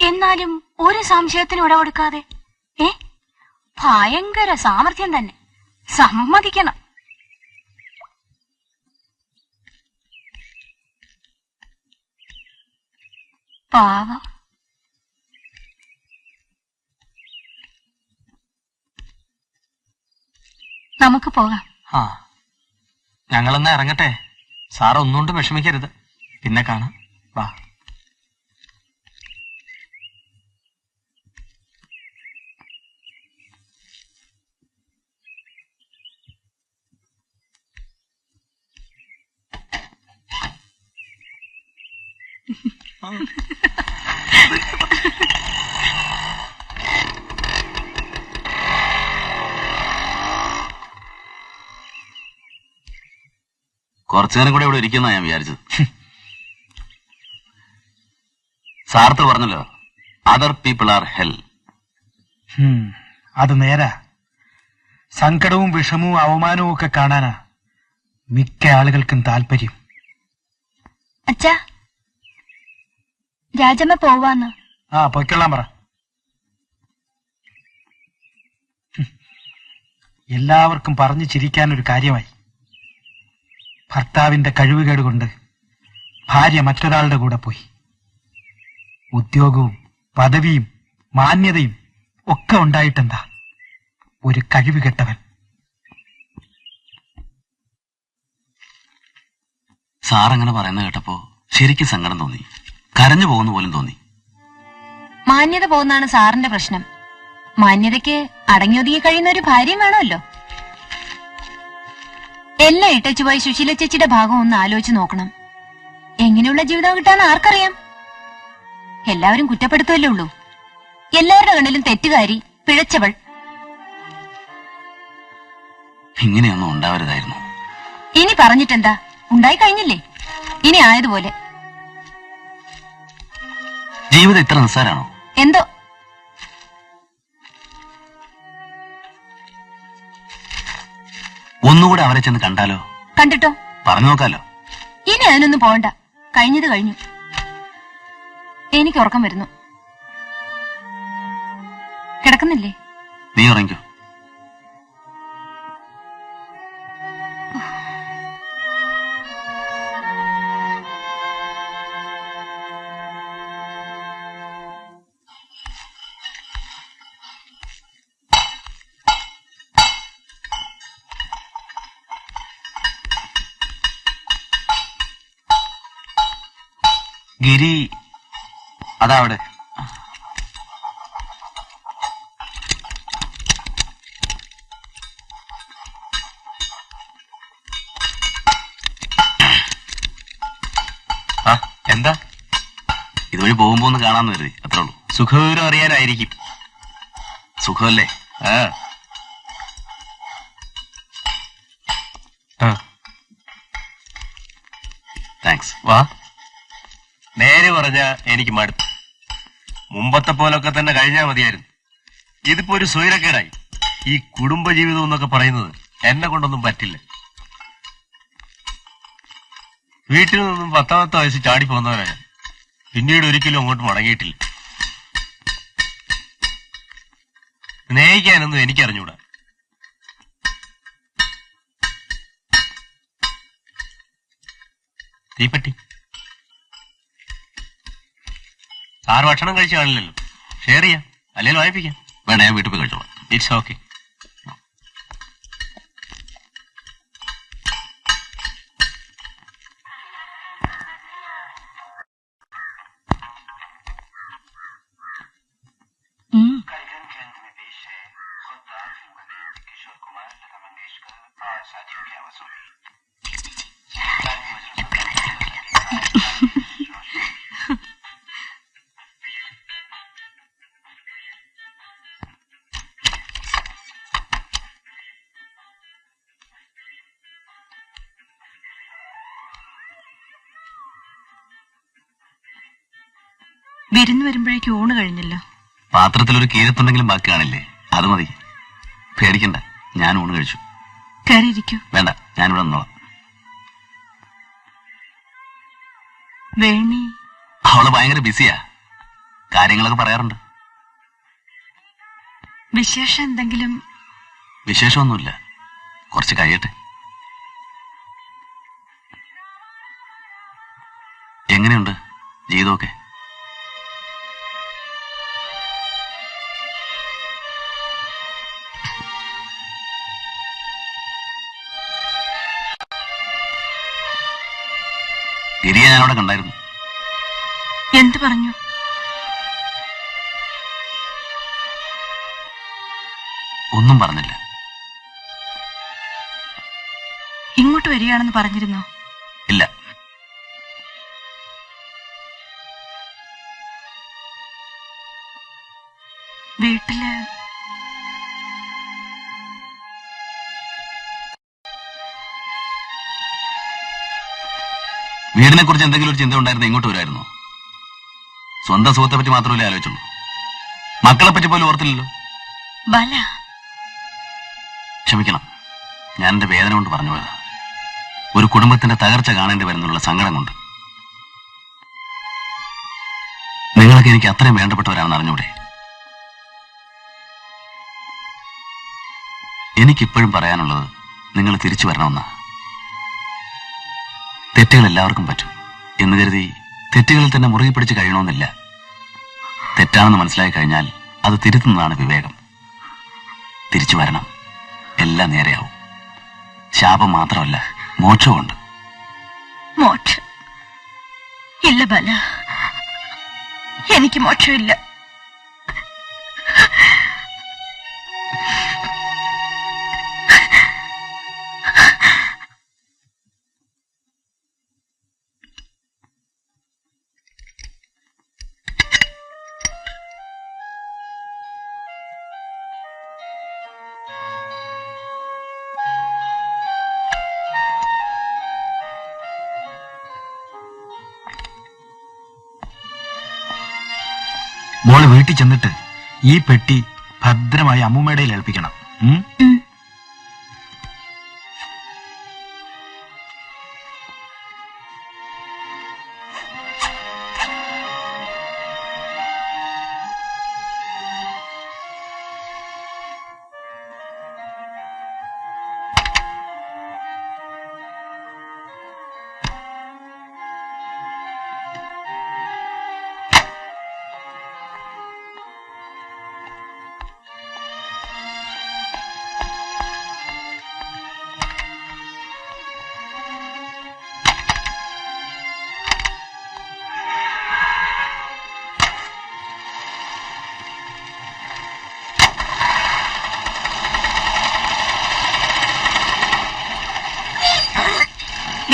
എന്നാലും ഒരു സംശയത്തിന് ഇട കൊടുക്കാതെ. ഭയങ്കര സാമർഥ്യം തന്നെ, സമ്മതിക്കണം. പാവം. നമുക്ക് പോകാം. ഞങ്ങളെന്നാ ഇറങ്ങട്ടെ. സാറ് ഒന്നുകൊണ്ടും വിഷമിക്കരുത്. പിന്നെ കാണാം. വാ. കുറച്ചു നേരം കൂടെ ഇവിടെ ഇരിക്കുന്ന ഞാൻ വിചാരിച്ചത്. സാർത്ത് പറഞ്ഞല്ലോ, അതർ പീപ്പിൾ ആർ ഹെൽ. അത് നേരാ. സങ്കടവും വിഷമവും അവമാനവും ഒക്കെ കാണാനാ മിക്ക ആളുകൾക്കും താല്പര്യം. അച്ഛാ, രാജമ്മ പോവാന്ന്. പൊയ്ക്കൊള്ളാൻ പറ. എല്ലാവർക്കും പറഞ്ഞു ചിരിക്കാനൊരു കാര്യമായി. ഭർത്താവിന്റെ കഴിവുകേട് കൊണ്ട് ഭാര്യ മറ്റൊരാളുടെ കൂടെ പോയി. ഉദ്യോഗവും പദവിയും മാന്യതയും ഒക്കെ ഉണ്ടായിട്ടെന്താ, ഒരു കഴിവ് കെട്ടവൻ. സാറങ്ങനെ പറയുന്നത് കേട്ടപ്പോ ശരിക്കും സങ്കടം തോന്നി. കരഞ്ഞു പോകുന്ന പോലും തോന്നി. മാന്യത പോകുന്നതാണ് സാറിന്റെ പ്രശ്നം. മാന്യതയ്ക്ക് അടങ്ങിയൊതുങ്ങി കഴിയുന്ന ഒരു ഭാര്യയും വേണമല്ലോ. എല്ലാം ഇട്ടച്ചു പോയി സുശീല ചേച്ചിയുടെ ഭാഗം ഒന്ന് ആലോചിച്ച് നോക്കണം. എങ്ങനെയുള്ള ജീവിതം കിട്ടാന്ന് ആർക്കറിയാം? എല്ലാവരും കുറ്റപ്പെടുത്തുമല്ലേ ഉള്ളൂ. എല്ലാവരുടെ കണ്ണിലും തെറ്റുകാരി, പിഴച്ചവൾ. ഇങ്ങനെയൊന്നും ഉണ്ടാവരുതായിരുന്നു. ഇനി പറഞ്ഞിട്ടെന്താ, ഉണ്ടായി കഴിഞ്ഞില്ലേ. ഇനി ആയതുപോലെ. ജീവിതം ഇത്ര നിസ്സാരാണോ? എന്തോ. ഒന്നുകൂടെ അവരെ ചെന്ന് കണ്ടാലോ? കണ്ടിട്ടോ? പറഞ്ഞു നോക്കാലോ. ഇനി അതിനൊന്നും പോകണ്ട. കഴിഞ്ഞത് കഴിഞ്ഞു. എനിക്ക് ഉറക്കം വരുന്നു. കിടക്കുന്നില്ലേ? നീ ഉറങ്ങിക്കോ. ഗിരി അതാ അവിടെ. ആ എന്താ? ഇതുവഴി പോകുമ്പോ ഒന്ന് കാണാന്ന് കരുതി, അത്രേ ഉള്ളൂ. സുഖവിവരം അറിയാനായിരിക്കും. സുഖമല്ലേ? ആ ആ താങ്ക്സ്. വാ. നേരെ പറഞ്ഞ എനിക്ക് മടുത്തു. മുമ്പത്തെ പോലൊക്കെ തന്നെ കഴിഞ്ഞാൽ മതിയായിരുന്നു. ഇതിപ്പോ ഒരു സ്വൈരക്കേടായി. ഈ കുടുംബജീവിതം എന്നൊക്കെ പറയുന്നത് എന്നെ കൊണ്ടൊന്നും പറ്റില്ല. വീട്ടിൽ നിന്നും 10ാമത്തെ വയസ്സ് ചാടി പോകുന്നവരാണ്. പിന്നീട് ഒരിക്കലും അങ്ങോട്ട് മടങ്ങിയിട്ടില്ല. സ്നേഹിക്കാനൊന്നും എനിക്കറിഞ്ഞൂടാ. തീപ്പെട്ടി സാറ് ഭക്ഷണം കഴിച്ചു കാണില്ലല്ലോ. ഷെയർ ചെയ്യാം, അല്ലെങ്കിൽ വായിപ്പിക്കാം. വേണ്ട, ഞാൻ വീട്ടിൽ പോയി കഴിച്ചോളാം. It's okay. വിരുന്ന് വരുമ്പോഴേക്കും ഊണ് കഴിഞ്ഞല്ലോ. പാത്രത്തിലൊരു കീരത്തുണ്ടെങ്കിലും ബാക്കി കാണില്ലേ? അത് മതി. പേടിക്കണ്ട, ഞാൻ ഊണ് കഴിച്ചു. കയറിയിരിക്കൂ. വേണ്ട, ഞാനിവിടെ നിന്നോളാം. വേണി അവള് ഭയങ്കര ബിസിയാ, കാര്യങ്ങളൊക്കെ പറയാറുണ്ട്. വിശേഷം എന്തെങ്കിലും? വിശേഷമൊന്നുമില്ല, കുറച്ച് കഴിയട്ടെ. എങ്ങനെയുണ്ട് ജീവിതമൊക്കെ? ഗിരിയെ ഞാനവിടെ കണ്ടായിരുന്നു. എന്ത് പറഞ്ഞു? ഒന്നും പറഞ്ഞില്ല. ഇങ്ങോട്ട് വരികയാണെന്ന് പറഞ്ഞിരുന്നോ? ഇല്ല. വീട്ടില് വീടിനെ കുറിച്ച് എന്തെങ്കിലും ഒരു ചിന്ത ഉണ്ടായിരുന്ന ഇങ്ങോട്ട് വരുമായിരുന്നു. സ്വന്തം സുഖത്തെ പറ്റി മാത്രമല്ലേ ആലോചിച്ചുള്ളൂ. മക്കളെ പറ്റി പോലും ഓർത്തില്ലല്ലോ. ബല, ക്ഷമിക്കണം, ഞാൻ എന്റെ വേദന കൊണ്ട് പറഞ്ഞു പോയതാ. ഒരു കുടുംബത്തിന്റെ തകർച്ച കാണേണ്ടി വരുന്നുള്ള സങ്കടം കൊണ്ട്. നിങ്ങളൊക്കെ എനിക്ക് അത്രയും വേണ്ടപ്പെട്ടവരാണെന്ന് അറിഞ്ഞൂടെ? എനിക്കിപ്പോഴും പറയാനുള്ളത് നിങ്ങൾ തിരിച്ചു വരണമെന്നാ. തെറ്റുകൾ എല്ലാവർക്കും പറ്റും എന്ന് കരുതി തെറ്റുകളിൽ തന്നെ മുറുകി പിടിച്ച് കഴിയണമെന്നില്ല. തെറ്റാണെന്ന് മനസ്സിലായി കഴിഞ്ഞാൽ അത് തിരുത്തുന്നതാണ് വിവേകം. തിരിച്ചു വരണം, എല്ലാം നേരെയാവും. ശാപം മാത്രമല്ല, മോക്ഷമുണ്ട്. മോക്ഷം ഇല്ല ബല, എനിക്ക് മോക്ഷമില്ല. മോള് വീട്ടിൽ ചെന്നിട്ട് ഈ പെട്ടി ഭദ്രമായി അമ്മൂമ്മയുടെ കയ്യിൽ ഏൽപ്പിക്കണം.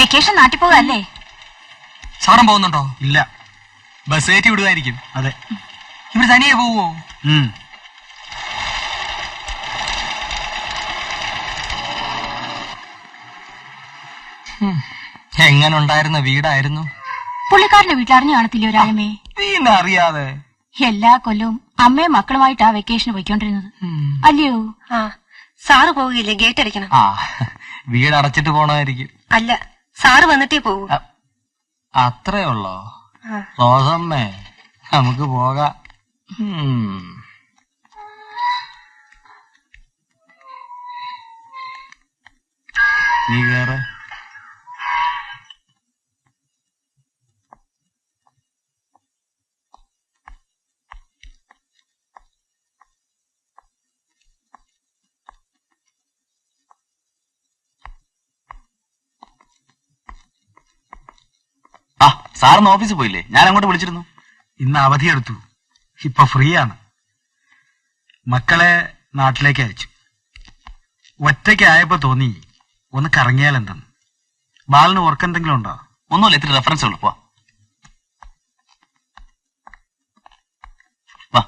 വെക്കേഷൻ നാട്ടിൽ പോകല്ലേ? സാറും പോകുന്നുണ്ടോ? ഇല്ല. ബസ് കയറ്റി വിടുമായിരിക്കും. അതെ. ഇവര് തനിയെ പോവോ? എങ്ങനെ ഉണ്ടായിരുന്ന വീടായിരുന്നു? പുള്ളിക്കാരന്റെ വീട്ടിലറിഞ്ഞു കാണത്തില്ലേ ഒരാളുമേ? പിന്നെ അറിയാതെ എല്ലാ കൊല്ലവും അമ്മയും മക്കളുമായിട്ടാ വെക്കേഷന് പോയിക്കൊണ്ടിരുന്നത്, അല്ലയോ? ആ സാറ് പോവുകയില്ലേ? ഗേറ്റ് അടിക്കണം. ആ വീട് അടച്ചിട്ട് പോണായിരിക്കും. അല്ല, സാറ് വന്നിട്ടേ പോകൂ. അത്രേ ഉള്ളോ? ആ. റോസമ്മേ, നമുക്ക് പോകാം. നീ കേറ്. ആ സാറിന്ന് ഓഫീസിൽ പോയില്ലേ? ഞാൻ അങ്ങോട്ട് വിളിച്ചിരുന്നു. ഇന്ന് അവധിയെടുത്തു. ഇപ്പൊ ഫ്രീ ആണ്. മക്കളെ നാട്ടിലേക്ക് അയച്ചു. ഒറ്റയ്ക്കായപ്പോ തോന്നി ഒന്ന് കറങ്ങിയാൽ എന്തെന്ന്. ബാലന് ഓർക്കെന്തെങ്കിലും ഉണ്ടോ? ഒന്നുമില്ല, ഇത്തിരി റെഫറൻസ് ഉള്ളു. വാ വാ.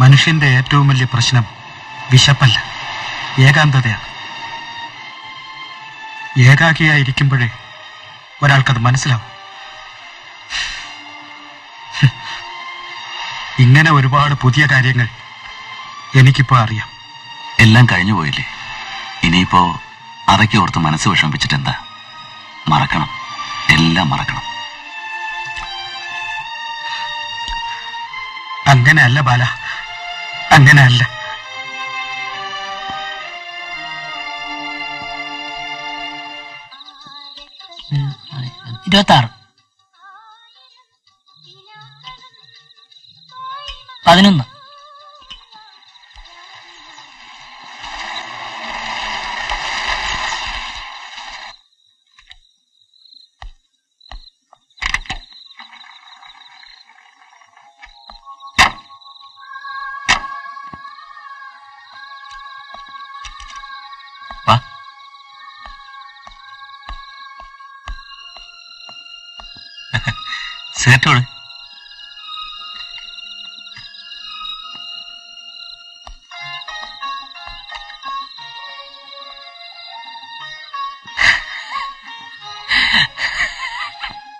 മനുഷ്യന്റെ ഏറ്റവും വലിയ പ്രശ്നം വിശപ്പല്ല, ഏകാന്തതയാണ്. ഏകാകിയായിരിക്കുമ്പോഴേ ഒരാൾക്കത് മനസ്സിലാവും. ഇങ്ങനെ ഒരുപാട് പുതിയ കാര്യങ്ങൾ എനിക്കിപ്പോ അറിയാം. എല്ലാം കഴിഞ്ഞു പോയില്ലേ? ഇനിയിപ്പോ അതൊക്കെ ഓർത്ത് മനസ്സ് വിഷമിപ്പിച്ചിട്ട് എന്താ? മറക്കണം, എല്ലാം മറക്കണം. അങ്ങനെയല്ല ബാല, അങ്ങനെയല്ല. ഇരുപത്താറ് 11 വാ. സിഗരറ്റോട്.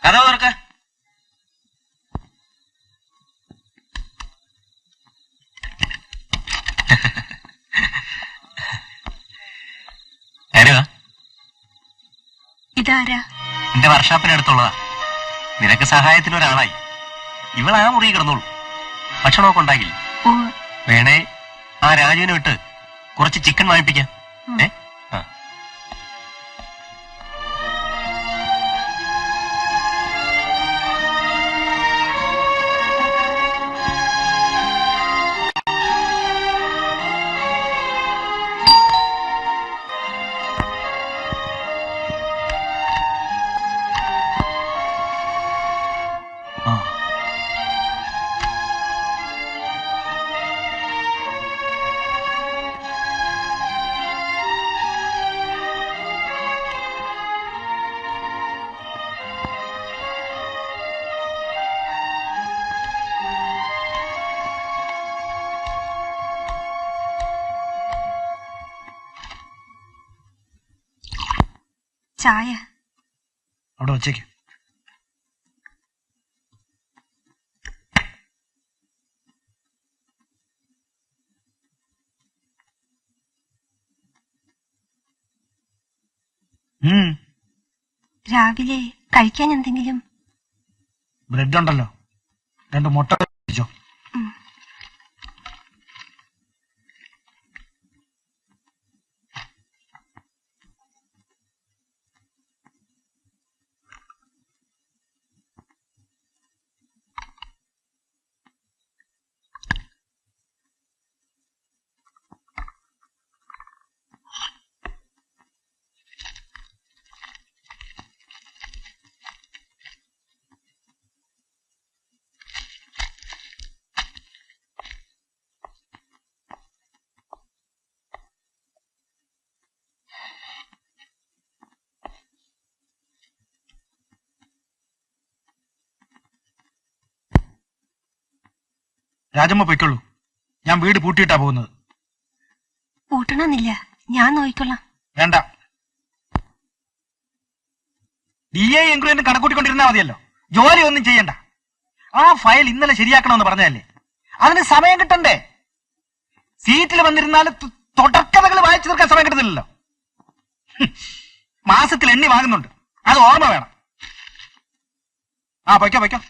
കഥ തുറക്ക. ആരുവാ? ഇതാരാ? എന്റെ വർഷാപ്പിനടുത്തുള്ളതാ. നിനക്ക് സഹായത്തിന് ഒരാളായി. ഇവൾ ആ മുറി കിടന്നോളൂ. ഭക്ഷണമൊക്കെ ഉണ്ടാക്കില്ല. ഓ, വേണേ ആ രാജുവിനെ വിട്ട് കുറച്ച് ചിക്കൻ വാങ്ങിപ്പിക്കാം. ആ. ചായ. അവിടെ വച്ചേക്ക്. രാവിലെ കഴിക്കാൻ എന്തെങ്കിലും? ബ്രെഡ് ഉണ്ടല്ലോ, 2 മുട്ട കഴിച്ചോ. രാജമ്മ പൊയ്ക്കൊള്ളൂ. ഞാൻ വീട് പൂട്ടിയിട്ടാ പോകുന്നത്. പൂട്ടണമെന്നില്ല, ഞാൻ നോക്കിക്കൊള്ളാം. വേണ്ട. DA എൻക്വയറിന് കണക്കൂട്ടിക്കൊണ്ടിരുന്നാ മതിയല്ലോ, ജോലി ഒന്നും ചെയ്യണ്ട. ആ ഫയൽ ഇന്നലെ ശരിയാക്കണമെന്ന് പറഞ്ഞതല്ലേ, അതിന് സമയം കിട്ടണ്ടേ? സീറ്റിൽ വന്നിരുന്നാൽ തുടർക്കഥകൾ വായിച്ചു തീർക്കാൻ സമയം കിട്ടുന്നില്ലല്ലോ. മാസത്തിൽ എണ്ണി വാങ്ങുന്നുണ്ട്, അത് ഓർമ്മ വേണം. ആ പൊയ്ക്കോ പൊയ്ക്കോ.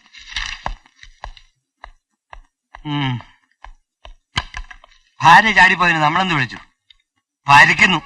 ഭാര്യ ചാടിപ്പോയതിന് നമ്മളെന്ത് വിളിച്ചു? ഭരിക്കുന്നു.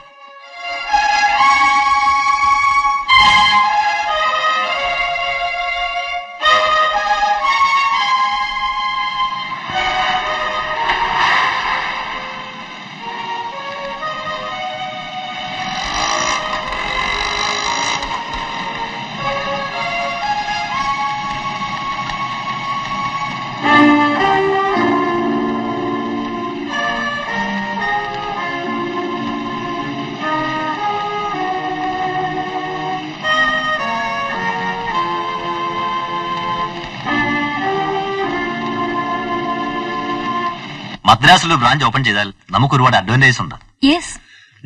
മദ്രാസിൽ ഒരു ബ്രാഞ്ച് ഓപ്പൺ ചെയ്താൽ നമുക്ക് ഒരുപാട് അഡ്വാൻറ്റേജ് ഉണ്ട്. Yes,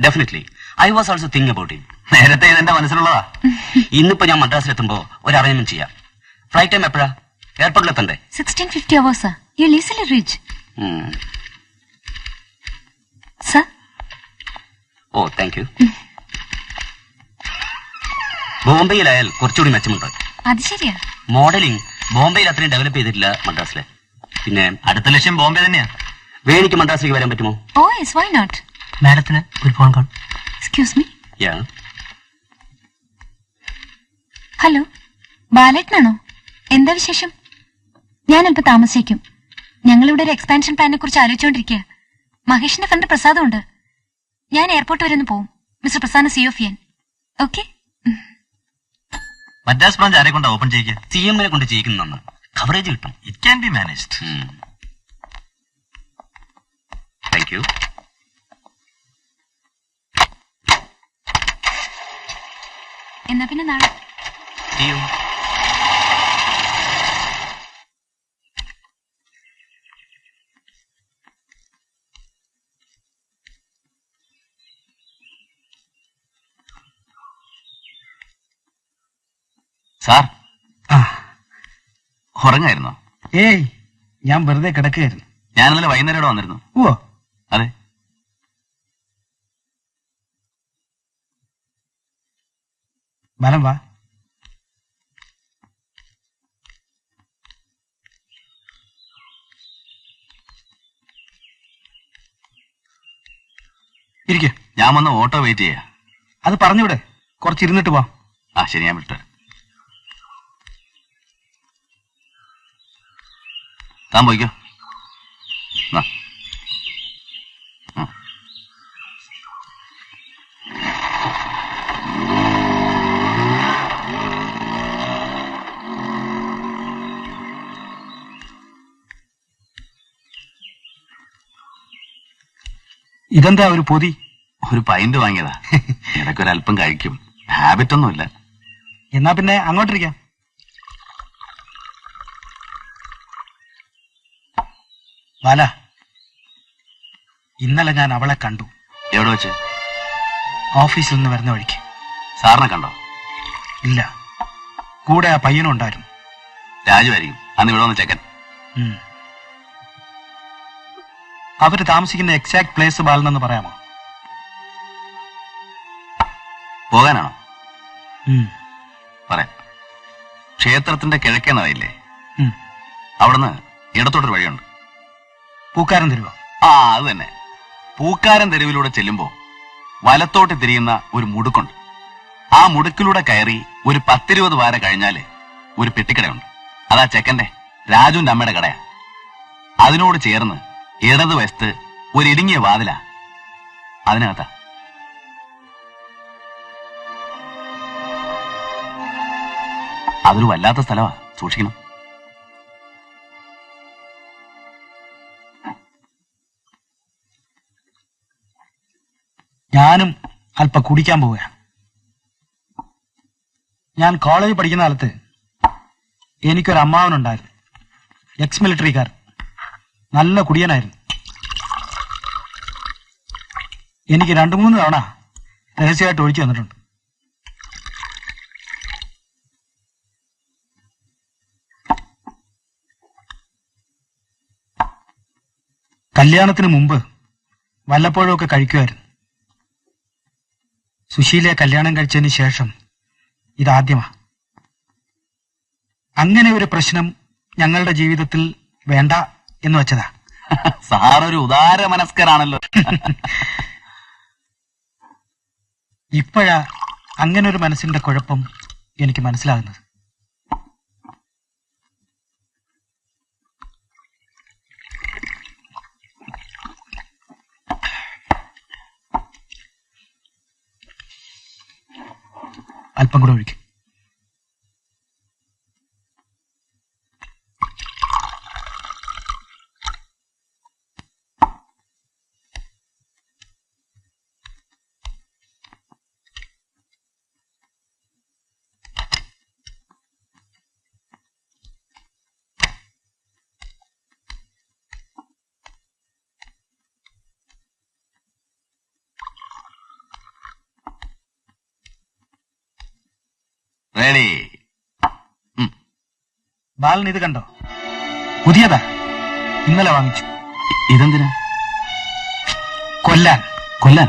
definitely. I was also think about it. നേരത്തെ ഇതെന്റെ മനസ്സിലുള്ളതാ. ഇന്നിപ്പോ ഞാൻ മദ്രാസിലെത്തുമ്പോ ഒരു അറേഞ്ച്മെന്റ് ചെയ്യാം. ഫ്ലൈറ്റ് ടൈം എപ്പോഴാ? എയർപോർട്ടിലെത്തണ്ടേ? 1650 hours, sir. You'll easily reach. Sir? ഓ, താങ്ക് യു. ബോംബെയിലായാൽ കുറച്ചുകൂടി മെച്ചമുണ്ട്. അത് ശരിയാ. മോഡലിംഗ് ബോംബെയിൽ അത്രയും ഡെവലപ്പ് ചെയ്തിട്ടില്ല മദ്രാസിലെ. പിന്നെ അടുത്ത ലക്ഷ്യം ബോംബെ തന്നെയാ. വേണിക്ക് മദ്രാസിലേക്ക് വരാൻ പറ്റുമോ? Oh, yes, why not? മാഡത്തിന് ഒരു ഫോൺ കോൾ. Excuse me. യാ. ഹലോ, ബാലേട്ടനാണോ? എന്താ വിശേഷം? ഞാൻ അല്പം താമസിക്കും. ഞങ്ങളിവിടെ ഒരു എക്സ്പാൻഷൻ പ്ലാനിനെ കുറിച്ച് ആലോചിച്ചുകൊണ്ടിരിക്കുക. മഹേഷിന്റെ ഫ്രണ്ട് പ്രസാദം ഉണ്ട്. ഞാൻ എയർപോർട്ട് വരെ ഒന്ന് പോവും. മിസ്റ്റർ പ്രസാദ് CEO ചെയ്യാൻ. ഓക്കെ? മദ്രാസ് ബ്രാഞ്ച് ആരെ കൊണ്ടാ ഓപ്പൺ ചെയ്യുക? CM കൊണ്ട് ചെയ്യിക്കുന്ന കവറേജ് കിട്ടും. It can be managed. Thank you. എന്നാ പിന്നെ നാളെ. സാർ, ഉറങ്ങായിരുന്നോ? ഏയ്, ഞാൻ വെറുതെ കിടക്കുകയായിരുന്നു. ഞാൻ ഇന്നലെ വൈകുന്നേരം ഇവിടെ വന്നിരുന്നു. ഓ, അതെ. വരം വാ. ഇരിക്കെ. ഞാൻ വന്ന് ഓട്ടോ വെയിറ്റ് ചെയ്യാ. അത് പറഞ്ഞൂടെ, കുറച്ചിരുന്നിട്ട് പോവാം. ആ ശരി, ഞാൻ വിട്ടു. താൻ പോയിക്കോ. ഇതെന്താ ഒരു പൊതി? ഒരു പൈന്റ് വാങ്ങിയതാ. ഇടയ്ക്ക് ഒരല്പം കഴിക്കും. ഹാബിറ്റ് ഒന്നുമില്ല. എന്നാ പിന്നെ അങ്ങോട്ടിരിക്കാം. ബാല, ഇന്നലെ ഞാൻ അവളെ കണ്ടു. എവിടെ വെച്ച്? ഓഫീസിൽ നിന്ന് വരുന്ന വഴിക്ക്. സാറിനെ കണ്ടോ? ഇല്ല, കൂടെ ആ പയ്യനും ഉണ്ടായിരുന്നു. രാജുവായിരിക്കും. അന്ന് ഇവിടെ വന്ന് ചെക്കൻ. അവര് താമസിക്കുന്ന എക്സാക്ട് പ്ലേസ് ബാലനെന്ന് പറയാമോ? പോകാനാണോ? പറയാം. ക്ഷേത്രത്തിന്റെ കിഴക്കേ നടയില്ലേ, അവിടുന്ന് ഇടത്തോട്ടൊരു വഴിയുണ്ട്. പൂക്കാരൻ തെരുവോ? ആ, അത് തന്നെ. പൂക്കാരൻ തെരുവിലൂടെ ചെല്ലുമ്പോ വലത്തോട്ട് തിരിയുന്ന ഒരു മുടുക്കുണ്ട്. ആ മുടുക്കിലൂടെ കയറി ഒരു 10-20 വാര കഴിഞ്ഞാല് ഒരു പെട്ടിക്കടയുണ്ട്. അതാ ചെക്കന്റെ, രാജുവിന്റെ അമ്മയുടെ കടയാ. അതിനോട് ചേർന്ന് ഇടതുവശത്ത് ഒരു ഇടുങ്ങിയ വാതിലാ. അതിനകത്താ. അതൊരു വല്ലാത്ത സ്ഥലമാ, സൂക്ഷിക്കണം. ഞാനും അല്പം കുടിക്കാൻ പോവുകയാണ്. ഞാൻ കോളേജിൽ പഠിക്കുന്ന കാലത്ത് എനിക്കൊരു അമ്മാവനുണ്ടായിരുന്നു, എക്സ് മിലിറ്ററിക്കാരൻ. നല്ല കുടിയനായിരുന്നു. എനിക്ക് 2-3 തവണ രഹസ്യമായിട്ട് ഒഴിച്ചു തന്നിട്ടുണ്ട്. കല്യാണത്തിന് മുമ്പ് വല്ലപ്പോഴും ഒക്കെ കഴിക്കുമായിരുന്നു. സുശീലയെ കല്യാണം കഴിച്ചതിന് ശേഷം ഇതാദ്യമാ. അങ്ങനെ ഒരു പ്രശ്നം ഞങ്ങളുടെ ജീവിതത്തിൽ വേണ്ട എന്ന് വെച്ചതാ. സാറൊരു ഉദാര മനസ്കരാണല്ലോ. ഇപ്പോഴാ അങ്ങനെ ഒരു മനസ്സിന്റെ കുഴപ്പം എനിക്ക് മനസ്സിലാകുന്നത്. അല്പം കൂടെ ഒഴിക്കും. റെഡി. ബാലൻ ഇത് കണ്ടോ? പുതിയതാ, ഇന്നലെ വാങ്ങിച്ചു. ഇതെന്തിനാ? കൊല്ലാൻ. കൊല്ലാൻ?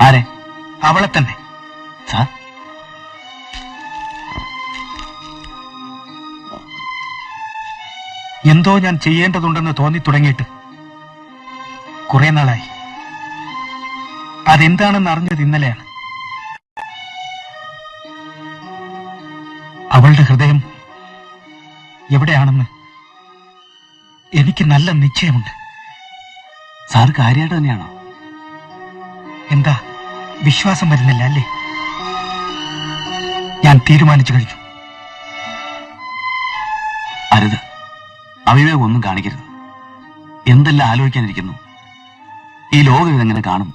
ആരെ? അവളെ തന്നെ. സാർ, എന്തോ ഞാൻ ചെയ്യേണ്ടതുണ്ടെന്ന് തോന്നി തുടങ്ങിയിട്ട് കുറെ നാളായി. അതെന്താണെന്ന് അറിഞ്ഞത് ഇന്നലെയാണ്. അവളുടെ ഹൃദയം എവിടെയാണെന്ന് എനിക്ക് നല്ല നിശ്ചയമുണ്ട്. സാർ കാര്യമായിട്ട് തന്നെയാണോ? എന്താ വിശ്വാസം വരുന്നില്ല അല്ലേ? ഞാൻ തീരുമാനിച്ചു കഴിഞ്ഞു. അരുത്, അവിവേകം ഒന്നും കാണിക്കരുത്. എന്തെല്ലാം ആലോചിക്കാനിരിക്കുന്നു. ഈ ലോകം ഇതെങ്ങനെ കാണും?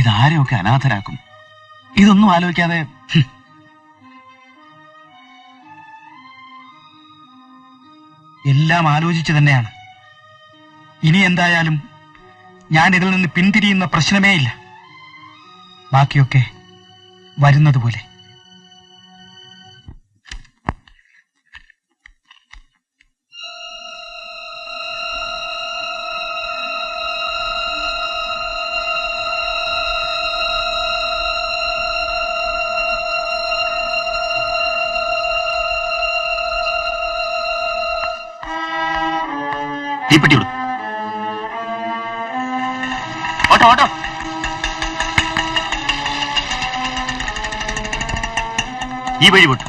ഇതാരെയൊക്കെ അനാഥരാക്കും? ഇതൊന്നും ആലോചിക്കാതെ എല്ലാം ആലോചിച്ചു തന്നെയാണ്. ഇനി എന്തായാലും ഞാൻ ഇതിൽ നിന്ന് പിന്തിരിയുന്ന പ്രശ്നമേ ഇല്ല. ബാക്കിയൊക്കെ വരുന്നത് പോലെ. തീപ്പെട്ടി വിടും. Auto auto. ഈ വഴി വിട്ടു.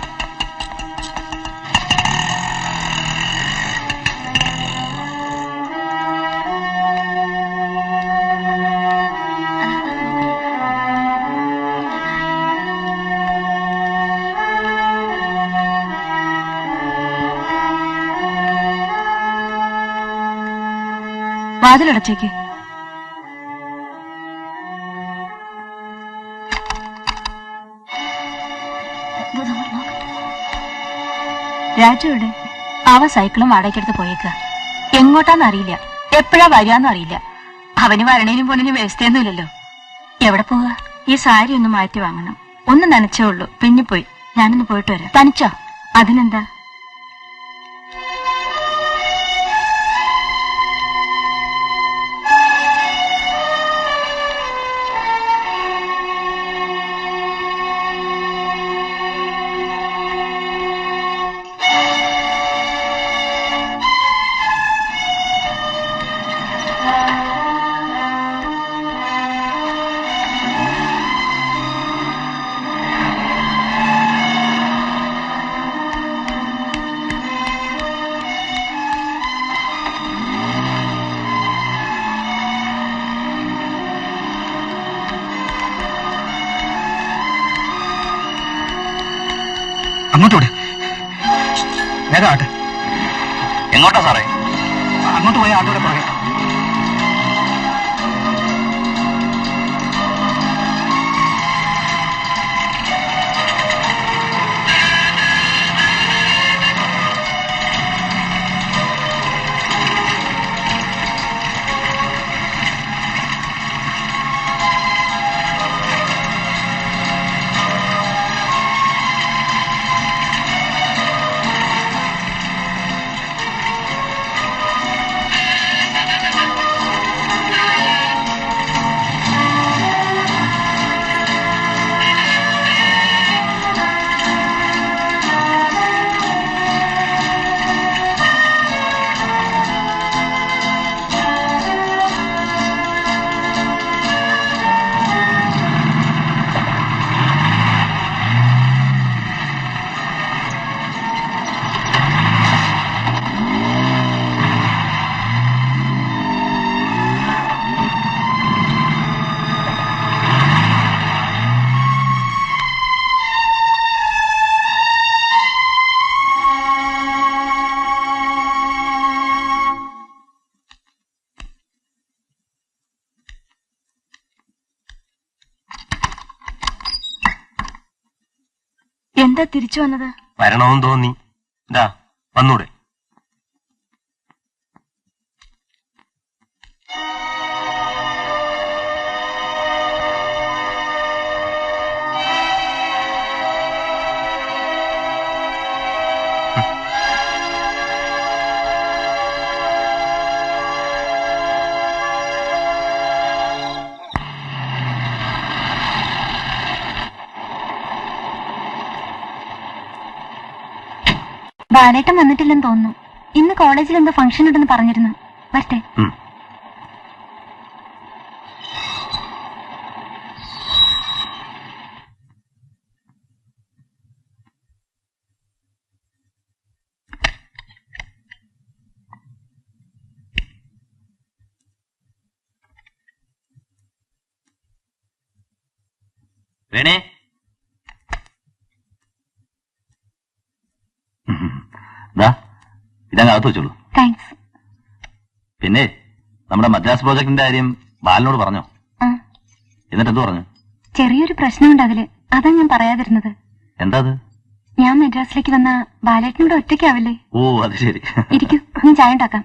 വാതിലടച്ചേക്ക്. രാജുവിടെ? അവ സൈക്കിളും വാടകയ്ക്കെടുത്ത് പോയേക്ക. എങ്ങോട്ടാന്ന് അറിയില്ല, എപ്പോഴാ വരികയെന്നും അറിയില്ല. അവന് വരണേനും പോണിനും വ്യവസ്ഥയൊന്നുമില്ലല്ലോ. എവിടെ പോവാ? ഈ സാരി ഒന്ന് മാറ്റി വാങ്ങണം. ഒന്ന് നനച്ചേ ഉള്ളൂ, പിന്നിപ്പോയി. ഞാനൊന്ന് പോയിട്ട് വരാം. തനിച്ചോ? അതിനെന്താ? അങ്ങോട്ടോട്. വേഗം ആട്ടെ. എങ്ങോട്ടാ സാറേ? അങ്ങോട്ട് പോയ ആട്ടോടെ പുറകെ. എന്താ തിരിച്ചു വന്നത്? വരണമെന്ന് തോന്നി. ഇതാ വന്നൂടെ? ബാലേട്ടൻ വന്നിട്ടില്ലെന്ന് തോന്നുന്നു. ഇന്ന് കോളേജിൽ എന്തോ ഫംഗ്ഷൻ ഉണ്ടെന്ന് പറഞ്ഞിരുന്നു. വരട്ടെ. വേണേ ഇതങ്ങകത്ത് വെച്ചോളൂ. താങ്ക്സ്. പിന്നെ നമ്മുടെ മദ്രാസ് പ്രോജക്ടിന്റെ കാര്യം ബാലനോട് പറഞ്ഞോ? എന്നിട്ട് എന്ത് പറഞ്ഞു? ചെറിയൊരു പ്രശ്നമുണ്ട് അതില്. അതാ ഞാൻ പറയാതിരുന്നത്. എന്താ അത്? ഞാൻ മദ്രാസിലേക്ക് വന്ന ബാലേട്ടനോട് ഒറ്റയ്ക്കാവില്ലേ? ഓ അത് ശരി. ഇരിക്കൂ, ഞാൻ ചായ ഉണ്ടാക്കാം.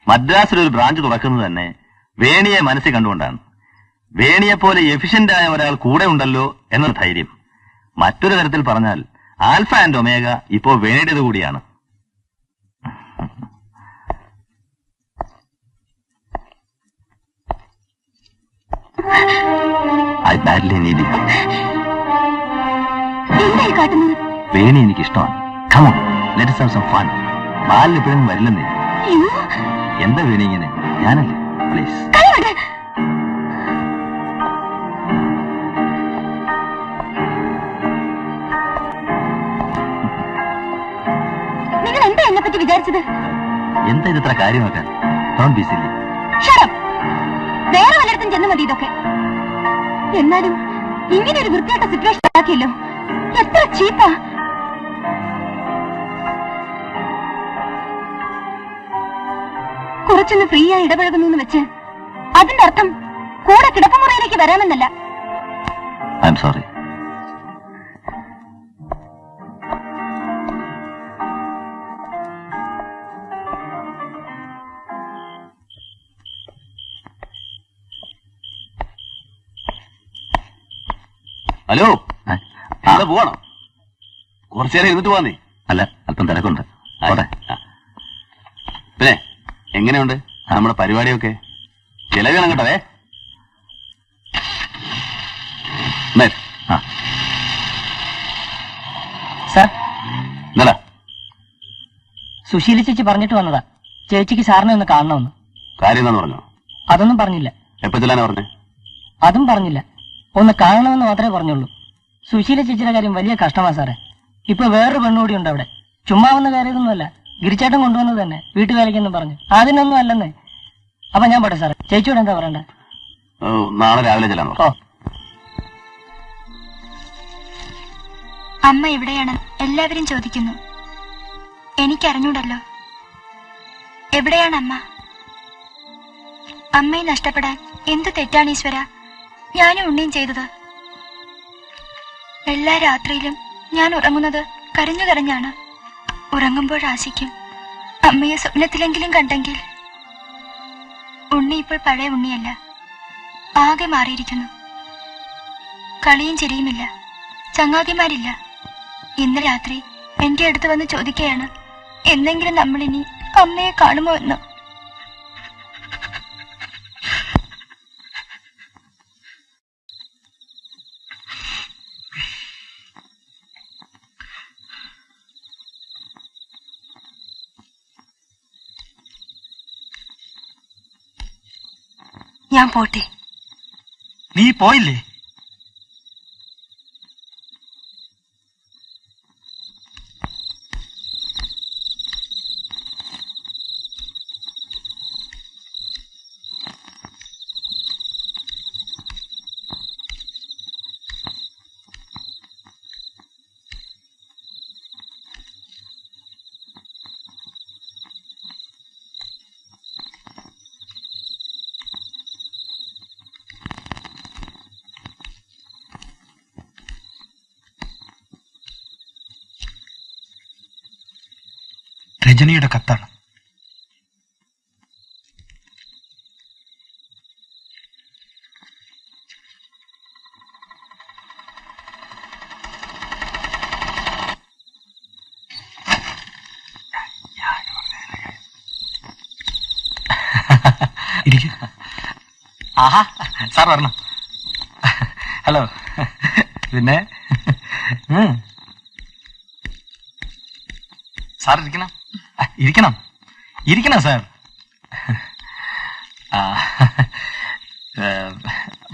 മദ്രാസിൽ ഒരു ബ്രാഞ്ച് തുറക്കുന്നത് തന്നെ വേണിയെ മനസ്സിൽ കണ്ടുകൊണ്ടാണ്. വേണിയെ പോലെ എഫിഷ്യന്റ് ആയ ഒരാൾ കൂടെ ഉണ്ടല്ലോ എന്നൊരു ധൈര്യം. മറ്റൊരു തരത്തിൽ പറഞ്ഞാൽ ആൽഫ ആൻഡ് ഒമേഗ ഇപ്പോ വേണിയുടേത് കൂടിയാണ്. വേണി എനിക്ക് ഇഷ്ടമാണ്. Come on let's have some fun. ബാലിന് എപ്പോഴും വരില്ലെന്നേ. എന്താ വേണി ഇങ്ങനെ? ഞാനല്ലേ? പ്ലീസ്. നിങ്ങൾ എന്താ എന്നെ പറ്റി വിചാരിച്ചത്? എന്താ ഇത്ര കാര്യമാക്കാൻ? Don't be silly. വേറെ വല്ലയിടത്തും ചെന്ന് മതി ഇതൊക്കെ. എന്നാലും ഇങ്ങനെ ഒരു വൃത്തിയായിട്ട സിറ്റുവേഷൻ ആക്കിയല്ലോ. എത്ര ചീപ്പാ. കുറച്ചൊന്ന് ഫ്രീ ആയി ഇടപഴകുന്നു വെച്ച് അതിന്റെ അർത്ഥം കൂടെ കിടപ്പുമുറിയിലേക്ക് വരാമെന്നല്ല. I'm sorry. ഹലോ, അവിടെ പോവാണോ? കുറച്ചേരം ഇരുന്നിട്ട് പോവാന്നേ. അല്ല, അല്പം തിരക്കുണ്ട്. പിന്നെ എങ്ങനെയുണ്ട് നമ്മുടെ പരിപാടിയൊക്കെ? ചിലവേണം കേട്ടവേ. സാർ, എന്താ? സുശീല ചേച്ചി പറഞ്ഞിട്ട് വന്നതാ ചേച്ചിക്ക് സാറിനെ ഒന്ന് കാണണമെന്ന്. കാര്യം എന്താന്ന് പറഞ്ഞോ? അതൊന്നും പറഞ്ഞില്ല. എപ്പോ ചെല്ലാനാ പറഞ്ഞേ? അതും പറഞ്ഞില്ല. ഒന്ന് കാണണമെന്ന് മാത്രമേ പറഞ്ഞുള്ളൂ. സുശീല ചേച്ചിയുടെ കാര്യം വലിയ കഷ്ടമാ സാറേ. ഇപ്പൊ വേറൊരു പെണ്ണുകൂടി ഉണ്ട് അവിടെ. ചുമ്മാ വന്ന കാര്യമൊന്നുമല്ല, ഗിരിച്ചേട്ടൻ കൊണ്ടുവന്നത് തന്നെ വീട്ടുകാരിക്കെന്നും പറഞ്ഞു. അതിനൊന്നും അല്ലെന്നേ. അപ്പൊ ഞാൻ പോട്ടെ സാറേ. ചേച്ചിയോട് എന്താ പറയണ്ടേ? നാളെ രാവിലെ ചെല്ലാൻ. ഓ, അമ്മ എവിടെയാണ് എല്ലാവരും ചോദിക്കുന്നു. എനിക്കറിഞ്ഞൂടല്ലോ. എവിടെയാണ് അമ്മ? അമ്മയെ നഷ്ടപ്പെടാൻ എന്ത് തെറ്റാണ് ഈശ്വര ഞാനും ഉണ്ണിയും ചെയ്തത്? എല്ലാ രാത്രിയിലും ഞാൻ ഉറങ്ങുന്നത് കരഞ്ഞു കരഞ്ഞാണ്. ഉറങ്ങുമ്പോൾ ആശിക്കും അമ്മയെ സ്വപ്നത്തിലെങ്കിലും കണ്ടെങ്കിൽ. ഉണ്ണി ഇപ്പോൾ പഴയ ഉണ്ണിയല്ല, ആകെ മാറിയിരിക്കുന്നു. കളിയും ചിരിയുമില്ല, ചങ്ങാതിമാരില്ല. ഇന്ന് രാത്രി എന്റെ അടുത്ത് വന്ന് ചോദിക്കുകയാണ് എന്നെങ്കിലും നമ്മളിനി അമ്മയെ കാണുമോ എന്ന്. ഞാൻ പോട്ടെ. നീ പോയില്ലേ? രജനിയുടെ കത്താണ്. ഇരിക്കും. ആഹാ, സാർ വരണം. ഹലോ. പിന്നെ സാർ ഇരിക്കണം. ഇരിക്കണം ഇരിക്കണം സാർ.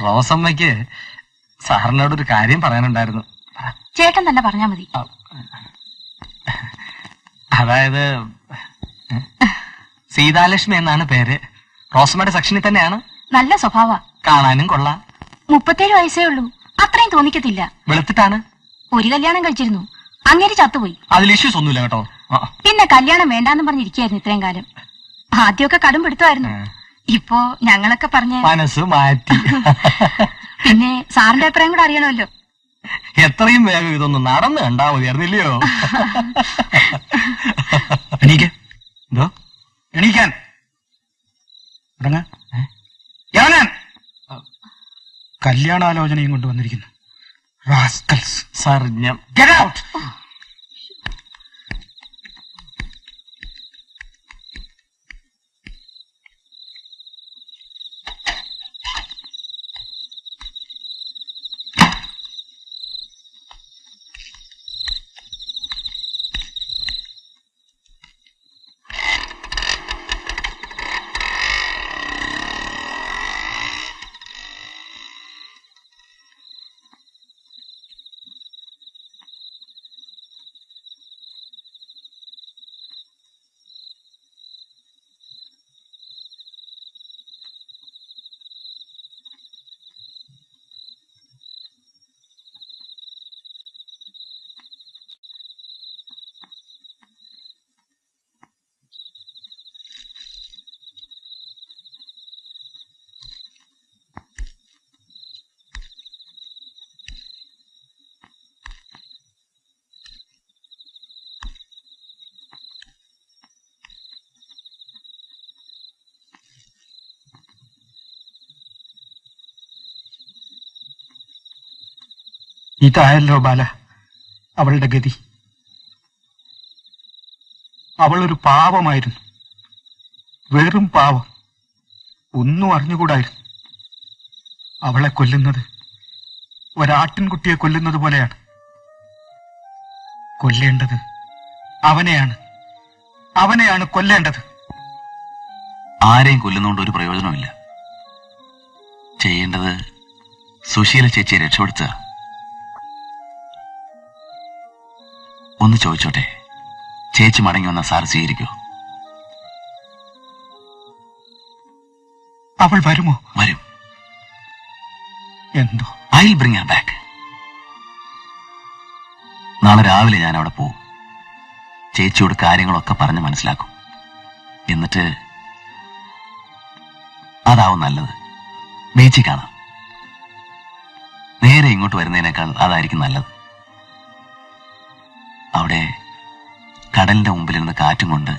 റോസമ്മയ്ക്ക് സാറിനോടൊരു കാര്യം പറയാനുണ്ടായിരുന്നു. ചേട്ടൻ തന്നെ പറഞ്ഞാ മതി. അതായത് സീതാലക്ഷ്മി എന്നാണ് പേര്. റോസമ്മയുടെ സെക്ഷനിൽ തന്നെയാണ്. നല്ല സ്വഭാവ. കാണാനും കൊള്ളാം. 37 വയസ്സേ ഉള്ളൂ. അത്രയും തോന്നിക്കത്തില്ല. വെളുത്തിട്ടാണ്. ഒരു കല്യാണം കഴിച്ചിരുന്നു, അങ്ങേര് ചത്തുപോയി. അതിൽ ഇഷ്യൂസ് ഒന്നുമില്ല കേട്ടോ. പിന്നെ കല്യാണം വേണ്ടാന്ന് പറഞ്ഞിരിക്കായിരുന്നു ഇത്രയും കാലം. ആദ്യമൊക്കെ കടും പിടുത്തമായിരുന്നു. ഇപ്പോ ഞങ്ങളൊക്കെ പറഞ്ഞ് മനസ്സ് മാറ്റി. പിന്നെ സാറിന്റെ അഭിപ്രായം കൂടെ അറിയണമല്ലോ. എത്രയും വേഗം ഇതൊന്ന് നടന്നു കണ്ടാ മതിയായിരുന്നില്ലയോ? എണീക്ക്. എന്തോ? എണീക്കാൻ. ഇറങ്ങാൻ. കല്യാണാലോചനയും കൊണ്ടുവന്നിരിക്കുന്നു. റാസ്കൽസ്. സാർ ഞാൻ Get out! ഇതായല്ലോ ബാല അവളുടെ ഗതി. അവളൊരു പാവമായിരുന്നു, വെറും പാവം. ഒന്നും അറിഞ്ഞുകൂടായിരുന്നു. അവളെ കൊല്ലുന്നത് ഒരാട്ടിൻകുട്ടിയെ കൊല്ലുന്നത് പോലെയാണ്. കൊല്ലേണ്ടത് അവനെയാണ് കൊല്ലേണ്ടത്. ആരെയും കൊല്ലുന്നോണ്ട് ഒരു പ്രയോജനമില്ല. ചെയ്യേണ്ടത് സുശീല ചേച്ചിയെ രക്ഷപ്പെടുത്തുക. ഒന്ന് ചോദിച്ചോട്ടെ, ചേച്ചി മടങ്ങി വന്ന സാർ സ്വീകരിക്കോ? അവൾ വരുമോ? വരും. എന്തോ I will bring Har back. നാളെ രാവിലെ ഞാൻ അവിടെ പോവും. ചേച്ചിയോട് കാര്യങ്ങളൊക്കെ പറഞ്ഞ് മനസ്സിലാക്കും. എന്നിട്ട് അതാവും നല്ലത്. ബീച്ചിൽ കാണാം. നേരെ ഇങ്ങോട്ട് വരുന്നതിനേക്കാൾ അതായിരിക്കും നല്ലത്. അവിടെ കടലിന്റെ മുമ്പിലിരുന്ന് കാറ്റും കൊണ്ട്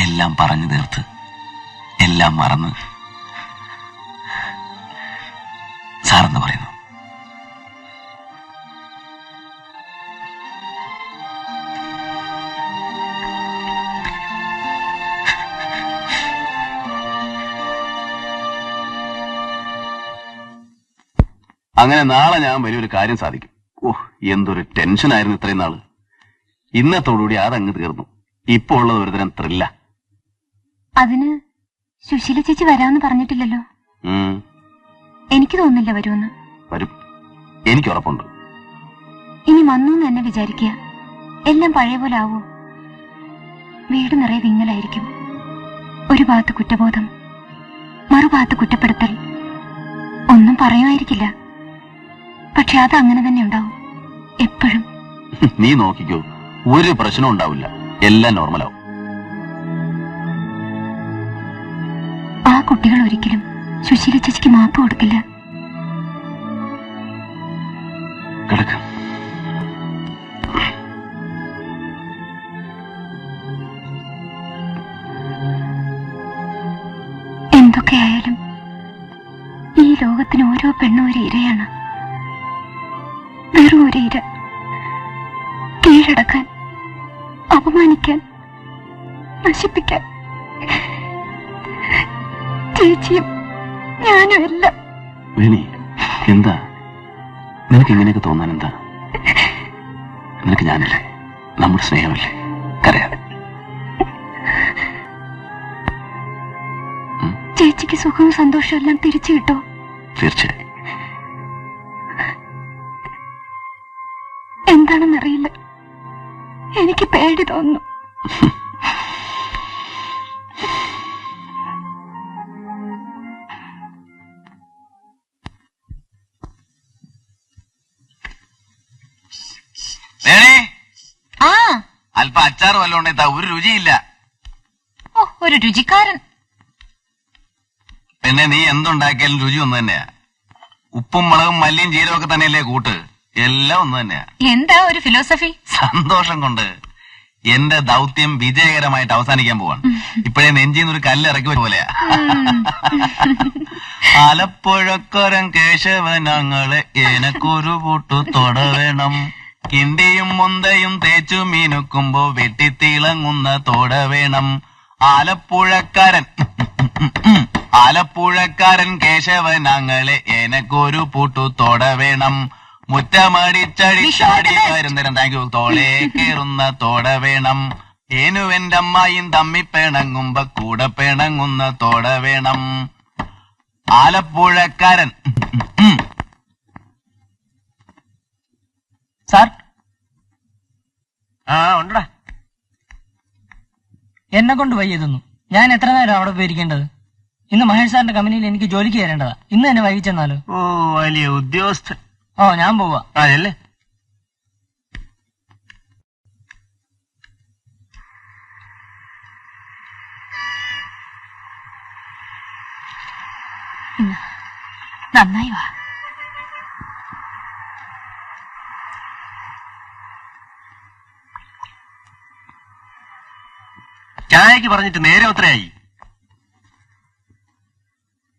എല്ലാം പറഞ്ഞു തീർത്ത് എല്ലാം മറന്ന് സാറെന്ന് പറയുന്നു. അങ്ങനെ നാളെ ഞാൻ വലിയൊരു കാര്യം സാധിക്കും. ഓഹ്, എന്തൊരു ടെൻഷനായിരുന്നു ഇത്രയും നാള്. ഇന്നത്തോടുകൂടി അതങ്ങ് തീർന്നു. ഇപ്പൊ ഉള്ളത് ഒരുതരം ത്രില്ല. അതിന് സുശീല ചേച്ചി വരാമെന്ന് പറഞ്ഞിട്ടില്ലല്ലോ. ഉം, എനിക്ക് തോന്നുന്നില്ല വരുമെന്ന്. വരും, എനിക്ക് ഉറപ്പുണ്ട്. ഇനി വന്നു എന്ന് തന്നെ വിചാരിക്കുക. എല്ലാം പഴയ പോലെ ആവോ? വീട് നിറയെ വിങ്ങലായിരിക്കും. ഒരു ഭാഗത്ത് കുറ്റബോധം, മറുഭാഗത്ത് കുറ്റപ്പെടുത്തൽ. ഒന്നും പറയുമായിരിക്കില്ല, പക്ഷെ അത് അങ്ങനെ തന്നെ ഉണ്ടാവും എപ്പോഴും. നീ നോക്കിക്കോ, ഒരു പ്രശ്നം ഉണ്ടാവില്ല. എല്ലാം നോർമലാവും. ആ കുട്ടികൾ ഒരിക്കലും സുശീല ചേച്ചിക്ക് മാപ്പ് കൊടുക്കില്ല. കിടക്ക. എന്തൊക്കെ ആയാലും ഈ ലോകത്തിന് ഓരോ പെണ്ണും ഒരു ഇരയാണ്. വെറും ഒരു ഇര. കീഴടക്കാൻ, അപമാനിക്കാൻ, നശിപ്പിക്കാൻ. ചേച്ചിയും ഞാനും എല്ലാം. വേണി, എന്താ നിനക്ക് ഇങ്ങനെയൊക്കെ തോന്നാൻ എന്താ? നിനക്ക് ഞാനല്ലേ, നമ്മുടെ സ്നേഹമല്ലേ, കരയാതെ. ചേച്ചിക്ക് സുഖവും സന്തോഷവും എല്ലാം തിരിച്ചു കിട്ടോ? തീർച്ചയായും. എന്താണെന്നറിയില്ല, എനിക്ക് പേടി തോന്നുന്നു. അല്പ അച്ചാറ് വല്ലതും ഉണ്ടെങ്കിൽ ഒരു രുചിയില്ല. ഓ, ഒരു രുചിക്കാരൻ. പിന്നെ നീ എന്തുണ്ടാക്കിയാലും രുചി ഒന്ന് തന്നെയാ. ഉപ്പും മുളകും മല്ലിയും ജീരകം ഒക്കെ തന്നെയല്ലേ കൂട്ട്, എല്ലാം ഒന്ന് തന്നെയാ. എന്താ ഒരു ഫിലോസഫി? സന്തോഷം കൊണ്ട് എന്റെ ദൗത്യം വിജയകരമായിട്ട് അവസാനിക്കാൻ പോവാണ്. ഇപ്പോഴേ നെഞ്ചിന്ന് ഒരു കല്ല് ഇറക്കി പോലെയാ. ആലപ്പുഴക്കരം കേശവനങ്ങളെ എനക്കൊരു പൂട്ടു തൊടവേണം. കിണ്ടിയും മുന്തയും തേച്ചു മീനുക്കുമ്പോ വെട്ടിത്തിളങ്ങുന്ന തോട വേണം. ആലപ്പുഴക്കാരൻ കേശവനങ്ങളെ എനക്കൊരു പൂട്ടു തോട വേണം. മുറ്റമടിച്ചടിച്ചാടി വരുന്നേരം താങ്ക് യു തോളേ കേറുന്ന തോട വേണം. ഏനുവെന്റെ അമ്മായും തമ്മി പിണങ്ങുമ്പോ കൂടെ പിണങ്ങുന്ന തോട വേണം. ആലപ്പുഴക്കാരൻ. സാർ, ഉണ്ടടാ. എന്നെ കൊണ്ട് വയ്യതൊന്നും. ഞാൻ എത്ര നേരം അവിടെ പോയിരിക്കേണ്ടത്? ഇന്ന് മഹേഷ് സാറിന്റെ കമ്പനിയിൽ എനിക്ക് ജോലിക്ക് കയറേണ്ടതാ. ഇന്ന് തന്നെ വൈകിച്ചെന്നാലോ? ഓ, വലിയ ഉദ്യോഗസ്ഥൻ. ഓ, ഞാൻ പോവാ. അതല്ലേ. നന്നായി വാ. ചായക്ക് പറഞ്ഞിട്ട് നേരെ എത്രയായി?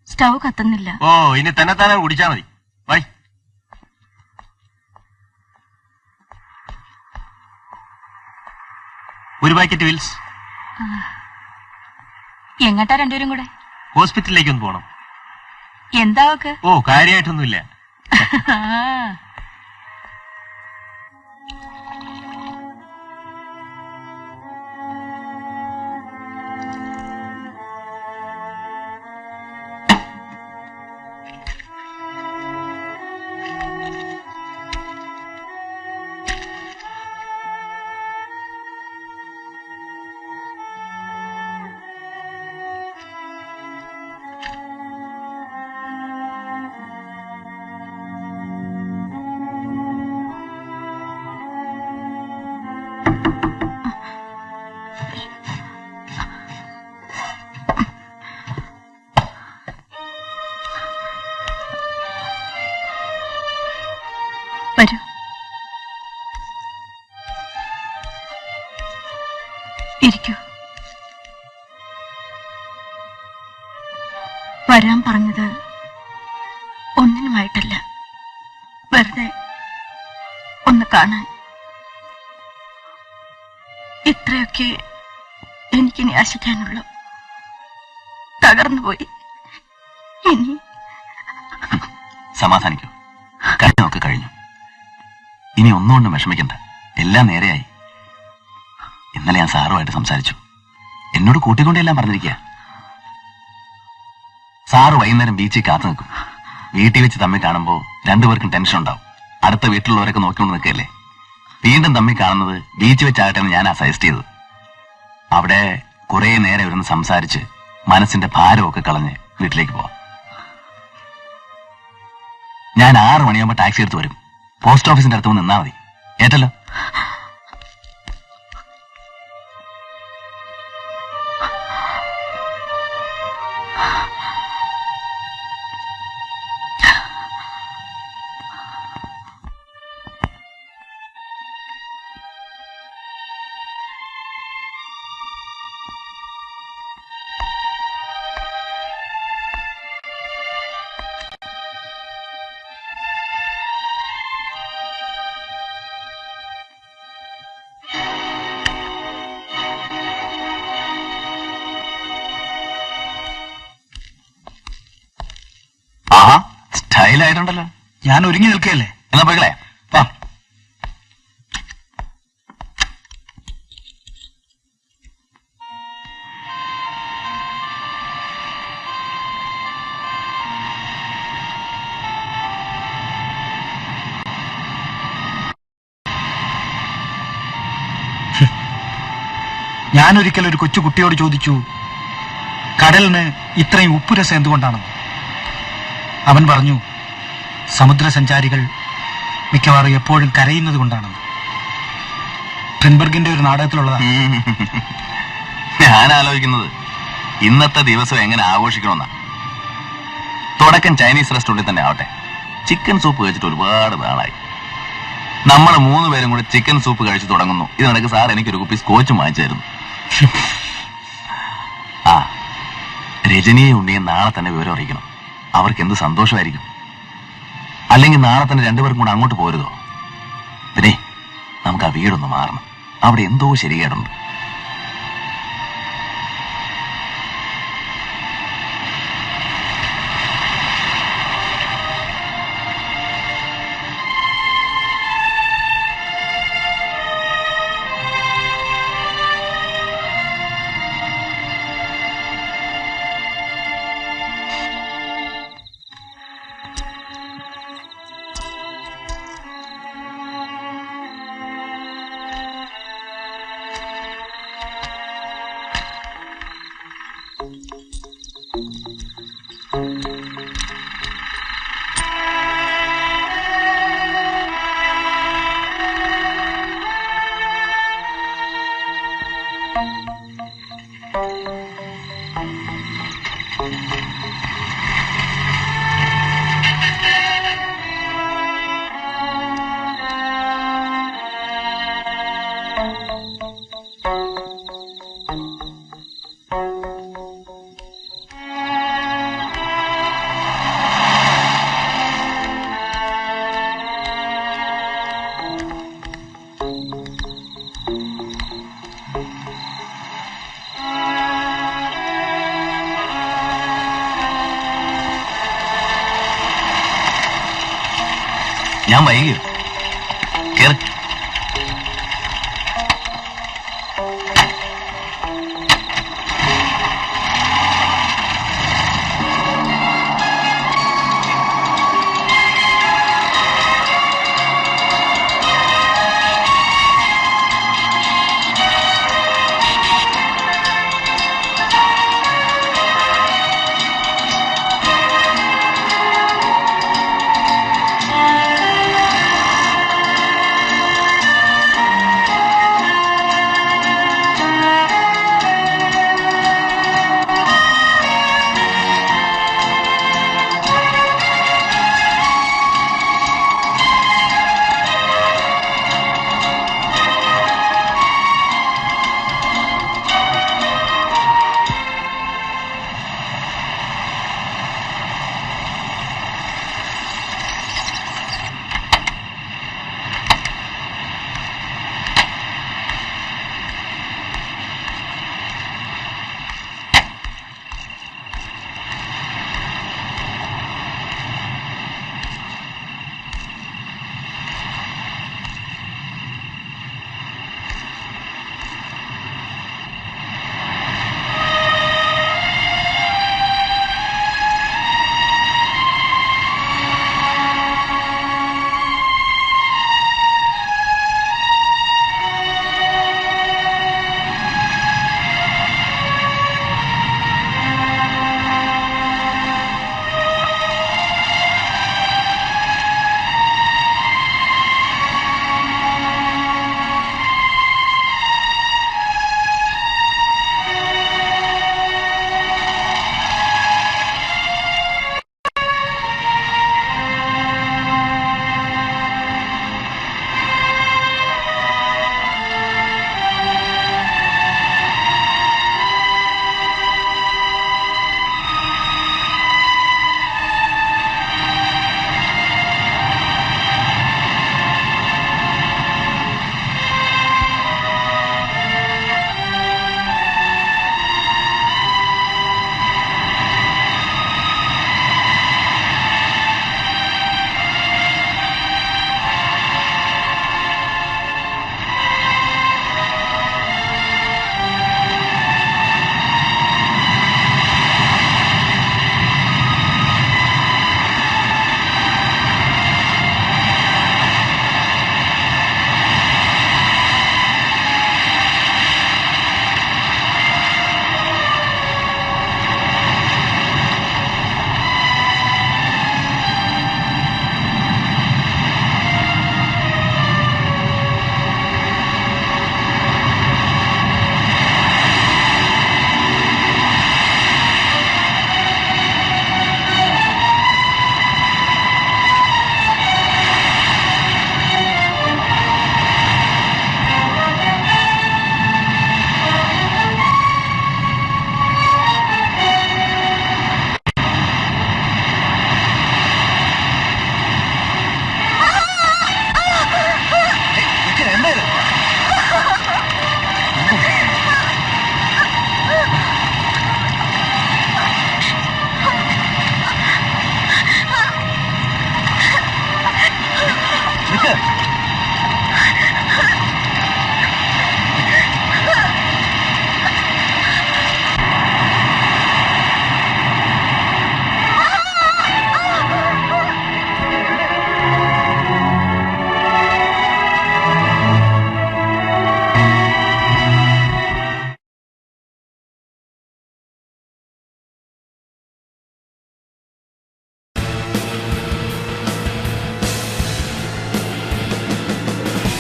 സ്റ്റൗ കത്തുന്നില്ല. ഓ, ഇനി തന്നെ കുടിച്ചാ മതി. വൈ. ഒരു പാക്കറ്റ് വിൽസ്. എങ്ങട്ടാ രണ്ടുപേരും കൂടെ? ഹോസ്പിറ്റലിലേക്ക് ഒന്ന് പോണം. എന്താ ഒക്കെ? ഓ, കാര്യമായിട്ടൊന്നുമില്ല. വരൂ. ഇരിക്കൂ. വരാൻ പറഞ്ഞത് ഒന്നിനുമായിട്ടല്ല, വെറുതെ ഒന്ന് കാണാൻ. ഇത്രയൊക്കെ എനിക്കിനി ആശിക്കാനുള്ളൂ. തകർന്നുപോയി. ഇനി സമാധാനിക്കൂ. കഴിഞ്ഞൊക്കെ കഴിഞ്ഞു. ഇനി ഒന്നുകൊണ്ടും വിഷമിക്കണ്ട. എല്ലാം നേരെയായി. ഇന്നലെ ഞാൻ സാറുമായിട്ട് സംസാരിച്ചു. എന്നോട് കൂട്ടിക്കൊണ്ടെല്ലാം പറഞ്ഞിരിക്കുക. സാറ് വൈകുന്നേരം ബീച്ചിൽ കാത്തു നിൽക്കും. വീട്ടിൽ വെച്ച് തമ്മിൽ കാണുമ്പോൾ രണ്ടുപേർക്കും ടെൻഷൻ ഉണ്ടാവും. അടുത്ത വീട്ടിലുള്ളവരൊക്കെ നോക്കിക്കൊണ്ട് നിൽക്കല്ലേ. വീണ്ടും തമ്മിൽ കാണുന്നത് ബീച്ച് വെച്ചാകട്ടെ എന്ന് ഞാനാ സജസ്റ്റ് ചെയ്തത്. അവിടെ കുറെ നേരം ഇരുന്ന് സംസാരിച്ച് മനസ്സിന്റെ ഭാരമൊക്കെ കളഞ്ഞ് വീട്ടിലേക്ക് പോവാം. ഞാൻ 6 മണിയാകുമ്പോൾ ടാക്സി എടുത്ത് വരും. പോസ്റ്റ് ഓഫീസിന്റെ അടുത്ത് നിന്നാ മതി. ഏറ്റല്ലോ? നന്നായിട്ടുണ്ടല്ലോ. ഞാൻ ഒരുങ്ങി നിൽക്കുകയല്ലേ. എന്നാ പോയിക്കളെ വാ. ഞാൻ ഒരിക്കൽ ഒരു കൊച്ചു കുട്ടിയോട് ചോദിച്ചു, കടലിന് ഇത്രയും ഉപ്പുരസം എന്തുകൊണ്ടാണെന്ന്. അവൻ പറഞ്ഞു, സമുദ്രസഞ്ചാരികൾ മിക്കവാറും എപ്പോഴും കരയുന്നത് കൊണ്ടാണെന്ന്. ട്രിൻബർഗിന്റെ ഒരു നാടകത്തിലുള്ളതാണ്. ഞാൻ ആലോചിക്കുന്നത് ഇന്നത്തെ ദിവസം എങ്ങനെ ആഘോഷിക്കണമെന്നാ. തുടക്കം ചൈനീസ് റെസ്റ്റോറന്റിൽ തന്നെ ആവട്ടെ. ചിക്കൻ സൂപ്പ് കഴിച്ചിട്ട് ഒരുപാട് നാളായി. നമ്മൾ 3 പേരും കൂടി ചിക്കൻ സൂപ്പ് കഴിച്ചു തുടങ്ങുന്നു. ഇതിനിടയ്ക്ക് സാർ എനിക്കൊരു കുപ്പി സ്കോച്ചും വാങ്ങിച്ചായിരുന്നു. ആ, രജനിയെ ഉണ്ണിയെ നാളെ തന്നെ വിവരം അറിയിക്കണം. അവർക്ക് എന്ത് സന്തോഷമായിരിക്കും. അല്ലെങ്കിൽ നാളെ തന്നെ രണ്ടുപേർക്കും കൂടെ അങ്ങോട്ട് പോരുതോ? പിന്നെ നമുക്ക് ആ വീടൊന്ന് മാറണം. അവിടെ എന്തോ ശരികേടുണ്ട്. ഞാൻ വൈകിയോ?